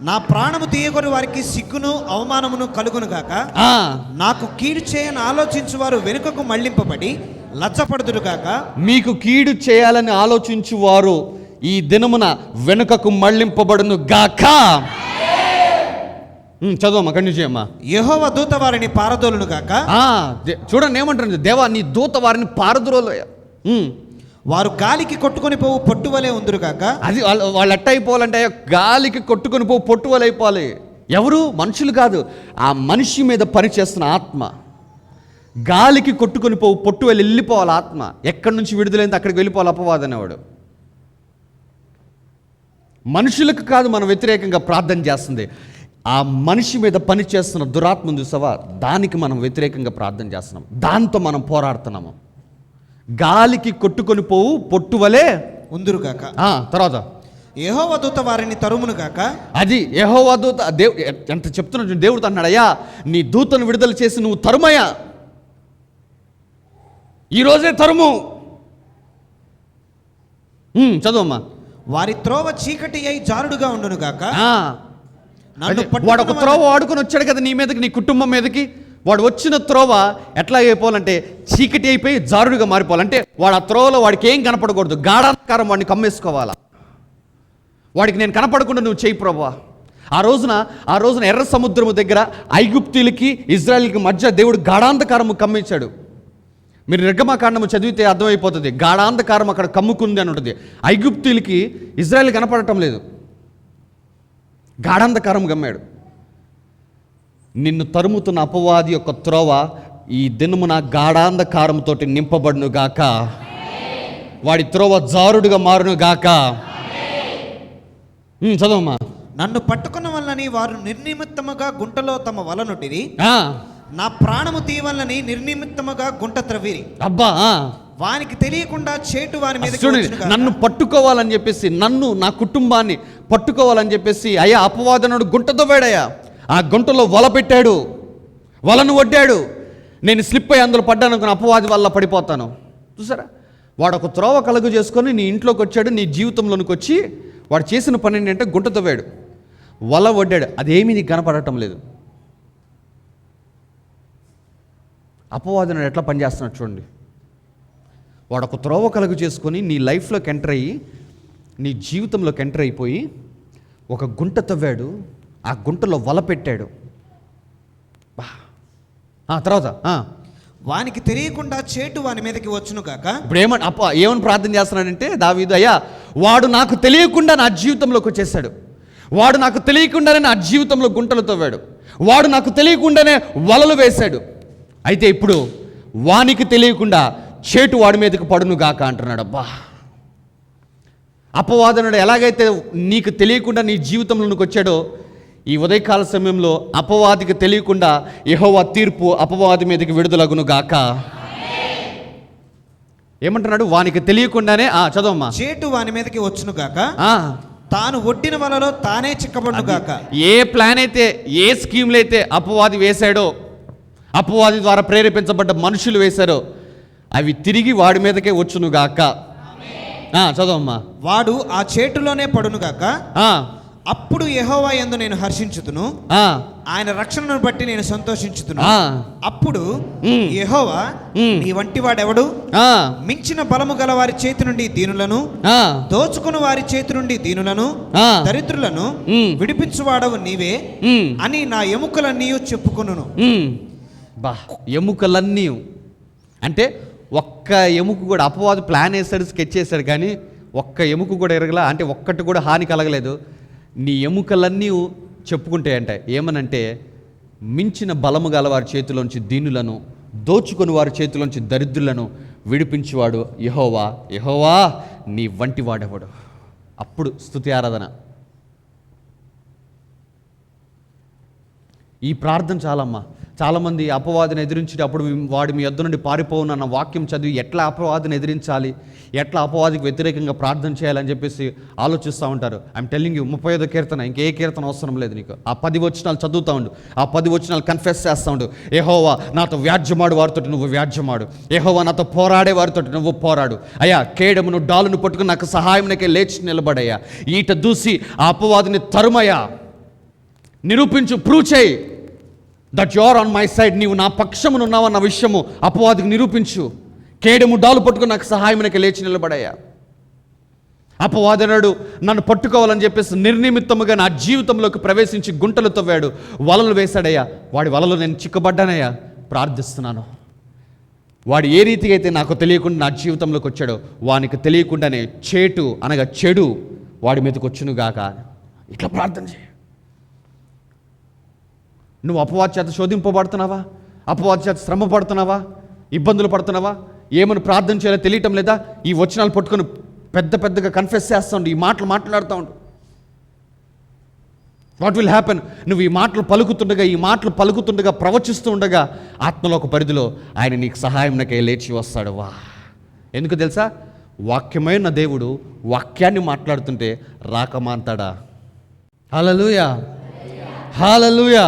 నా ప్రాణము తీయగొని వారికి సిగ్గును అవమానమును కలుగును గాక. నాకు కీడు చేయని ఆలోచించు వారు వెనుకకు మళ్లింపబడి లజ్జపడుదురు గాక. మీకు కీడు చేయాలని ఆలోచించు వారు ఈ దినమున వెనుకకు మళ్లింపబడును గాక. చదవమ్మా, కంటిన్యూ చేయమ్మా. యెహోవా దూత వారిని పారదోలును గాక. చూడండి ఏమంటారు, దేవా నీ దూత వారిని పారదోలు, వారు గాలికి కొట్టుకొని పోవు పొట్టువలే ఉందురుగాక. అది వాళ్ళు ఎట్ట అయిపోవాలంటే గాలికి కొట్టుకొని పోవు పొట్టువలే అయిపోవాలి. ఎవరు? మనుషులు కాదు, ఆ మనిషి మీద పనిచేస్తున్న ఆత్మ. గాలికి కొట్టుకొని పోవు పొట్టువలే వెళ్ళిపోవాలి ఆత్మ. ఎక్కడి నుంచి విడుదలైంది అక్కడికి వెళ్ళిపోవాలి అపవాది అనేవాడు. మనుషులకు కాదు మనం వ్యతిరేకంగా ప్రార్థన చేస్తుంది, ఆ మనిషి మీద పనిచేస్తున్న దురాత్మ చూసావా, దానికి మనం వ్యతిరేకంగా ప్రార్థన చేస్తున్నాం, దాంతో మనం పోరాడుతున్నాము. గాలికి కొట్టుకొని పోవు పొట్టువలే ఉందురుగాక. తర్వాత యెహోవా దూత వారిని తరుమును గాక. అది యెహోవా దూత. ఎంత చెప్తున్నాడు దేవుడు అన్నాడు, అయ్యా నీ దూతను విడుదల చేసి నువ్వు తరుమయ్యా, ఈరోజే తరుము. చదువమ్మా. వారి త్రోవ చీకటి అయి జారుడుగా ఉండును గాక. వాడు ఒక త్రోవ వాడుకొని వచ్చాడు కదా నీ మీదకి, నీ కుటుంబం మీదకి. వాడు వచ్చిన త్రోవ ఎట్లా అయిపోవాలంటే చీకటి అయిపోయి జారుడుగా మారిపోవాలంటే వాడు ఆ త్రోవలో వాడికి ఏం కనపడకూడదు, గాఢాంధకారం వాడిని కమ్మేసుకోవాలా. వాడికి నేను కనపడకుండా నువ్వు చేయి ప్రభువా. ఆ రోజున ఎర్ర సముద్రము దగ్గర ఐగుప్తీలకి ఇజ్రాయెల్కి మధ్య దేవుడు గాఢాంధకారము కమ్మించాడు. మీరు నిర్గమకాండము చదివితే అర్థమైపోతుంది, గాఢాంధకారం అక్కడ కమ్ముకుంది అని ఉంటుంది. ఐగుప్తీలకి ఇజ్రాయెల్ కనపడటం లేదు, గాఢాంధకారం గమ్మాడు. నిన్ను తరుముతున్న అపవాది యొక్క త్రోవ ఈ దినమున గాఢాంధకారంతో నింపబడును గాక. వాడి త్రోవ జారుడుగా మారును గాక. చదవమ్మా. నన్ను పట్టుకున్న వల్లని వారు నిర్నిమిత్తముగా గుంటలో తమ వలనుటిరి, ఆ, నా ప్రాణము తీయవల్లని నిర్నిమిత్తముగా గుంట త్రవ్విరి. అబ్బా, వానికి తెలియకుండా చేటు వాని మీద చూడండి, నన్ను పట్టుకోవాలని చెప్పేసి, నన్ను నా కుటుంబాన్ని పట్టుకోవాలని చెప్పేసి అయ్యా అపవాదనుడు గుంట తవ్వాడయ్యా. ఆ గుంటలో వల పెట్టాడు, వలను వడ్డాడు. నేను స్లిప్ అయ్యి అందులో పడ్డాను అనుకున్న అపవాది వల్ల పడిపోతాను. చూసారా, వాడు ఒక త్రోవ కలుగు చేసుకొని నీ ఇంట్లోకి వచ్చాడు, నీ జీవితంలోనికి వచ్చి వాడు చేసిన పని ఏంటంటే గుంట తవ్వాడు, వల వడ్డాడు. అదేమీ నీకు కనపడటం లేదు. అపవాదనుడు ఎట్లా పనిచేస్తున్నాడు చూడండి. వాడు ఒక త్రోవ కలుగు చేసుకొని నీ లైఫ్లోకి ఎంటర్ అయ్యి, నీ జీవితంలోకి ఎంటర్ అయిపోయి ఒక గుంట తవ్వాడు, ఆ గుంటలో వల పెట్టాడు. తర్వాత వానికి తెలియకుండా చేటు వాని మీదకి వచ్చును గాక. ఇప్పుడు ఏమని ప్రార్థన చేస్తున్నాడంటే దావీదు, అయ్యా వాడు నాకు తెలియకుండా నా జీవితంలోకి వచ్చేసాడు, వాడు నాకు తెలియకుండానే నా జీవితంలో గుంటలు తవ్వాడు, వాడు నాకు తెలియకుండానే వలలు వేశాడు. అయితే ఇప్పుడు వానికి తెలియకుండా చేటు వాడి మీదకి పడును గాక అంటున్నాడు. అబ్బా, అపవాదనుడు ఎలాగైతే నీకు తెలియకుండా నీ జీవితంలోకి వచ్చాడో, ఈ ఉదయకాల సమయంలో అపవాదికి తెలియకుండా యెహోవా తీర్పు అపవాది మీదకి విడుదలగును గాక. ఏమంటున్నాడు? వానికి తెలియకుండానే చదవమ్మా. చేటు వాని మీదకి వచ్చును గాక, తాను ఒడ్డిన వలలో తానే చిక్కబడును గాక. ఏ ప్లాన్ అయితే, ఏ స్కీమ్లు అయితే అపవాది వేశాడో, అపవాది ద్వారా ప్రేరేపించబడ్డ మనుషులు వేశారో, అవి తిరిగి వాడి మీదకే వచ్చును గాక. చదవమ్మా. వాడు ఆ చేటులోనే పడును గాక. అప్పుడు యెహోవా యందు నేను హర్షించుతును, ఆయన రక్షణను బట్టి నేను సంతోషించుతును. అప్పుడు యెహోవా, నీ వంటి వాడెవడు? మించిన బలము గల వారి చేతి నుండి దీనులను, దోచుకుని వారి చేతి నుండి దీనులను, దరిద్రులను విడిపించువాడవు నీవే అని నా ఎముకలన్నీ చెప్పుకొనును. ఎముకలన్నీ అంటే ఒక్క ఎముక కూడా, అపవాదు ప్లాన్ వేసాడు, స్కెచ్ చేశాడు, కానీ ఒక్క ఎముక కూడా ఎరగల, అంటే ఒక్కటి కూడా హాని కలగలేదు. నీ ఎముకలన్నీ చెప్పుకుంటే అంటే ఏమనంటే, మించిన బలము గల వారి చేతిలోంచి దీనులను, దోచుకొని వారి చేతిలోంచి దరిద్రులను విడిపించువాడు యెహోవా. యెహోవా, నీ వంటి వాడెవడు? అప్పుడు స్తుతి ఆరాధన. ఈ ప్రార్థన చాలమ్మా. చాలామంది అపవాదిని ఎదిరించేటప్పుడు వాడు మీ యొద్ద నుండి పారిపోవునన్న వాక్యం చదివి ఎట్లా అపవాదిని ఎదిరించాలి, ఎట్లా అపవాదికి వ్యతిరేకంగా ప్రార్థన చేయాలని చెప్పేసి ఆలోచిస్తూ ఉంటారు. ఐఎమ్ టెల్లింగ్ యూ, 35వ కీర్తన, ఇంకే కీర్తన అవసరం లేదు నీకు. ఆ 10 వచనాలు చదువుతూ ఉండు, ఆ 10 వచనాలు కన్ఫెస్ చేస్తూ ఉండు. యెహోవా నాతో వ్యాజ్యమాడు వారితో నువ్వు వ్యాజ్యమాడు, యెహోవా నాతో పోరాడే వారితో నువ్వు పోరాడు. అయ్యా కేడమును డాలును పట్టుకుని నాకు సహాయంకే లేచి నిలబడయ్యా, ఈట దూసి ఆ అపవాదిని తరుమయ్యా, నిరూపించు, ప్రూవ్ చేయి that you are on my side, నీవు నా పక్షమును ఉన్నావన్న విషయము అపవాదికి నిరూపించు. కేడము డాలు పట్టుకుని నాకు సహాయమునకి లేచి నిలబడయ్యా. అపవాదనుడు నన్ను పట్టుకోవాలని చెప్పేసి నిర్నిమిత్తముగా నా జీవితంలోకి ప్రవేశించి గుంటలు తవ్వాడు, వలలు వేశాడయ్యా. వాడి వలలో నేను చిక్కబడ్డానయ్యా. ప్రార్థిస్తున్నాను, వాడు ఏ రీతిగా అయితే నాకు తెలియకుండా నా జీవితంలోకి వచ్చాడో, వానికి తెలియకుండానే చేటు అనగా చెడు వాడి మీదకి వచ్చును గాక. ఇట్లా ప్రార్థన చేయి. నువ్వు అపవాది చేత శోధింపబడుతున్నావా? అపవాది చేత శ్రమ పడుతున్నావా? ఇబ్బందులు పడుతున్నావా? ఏమని ప్రార్థన చేయాలో తెలియటం లేదా? ఈ వచనాలు పట్టుకొని పెద్దగా కన్ఫెస్ చేస్తూ ఉండు, ఈ మాటలు మాట్లాడుతూ ఉండు. What will happen? నువ్వు ఈ మాటలు పలుకుతుండగా ప్రవచిస్తూ ఉండగా ఆత్మలో ఒక పరిధిలో ఆయన నీకు సహాయంకే లేచి వస్తాడు. ఎందుకు తెలుసా? వాక్యమైన దేవుడు వాక్యాన్ని మాట్లాడుతుంటే రాకమాంతాడా. హల్లెలూయా, హల్లెలూయా.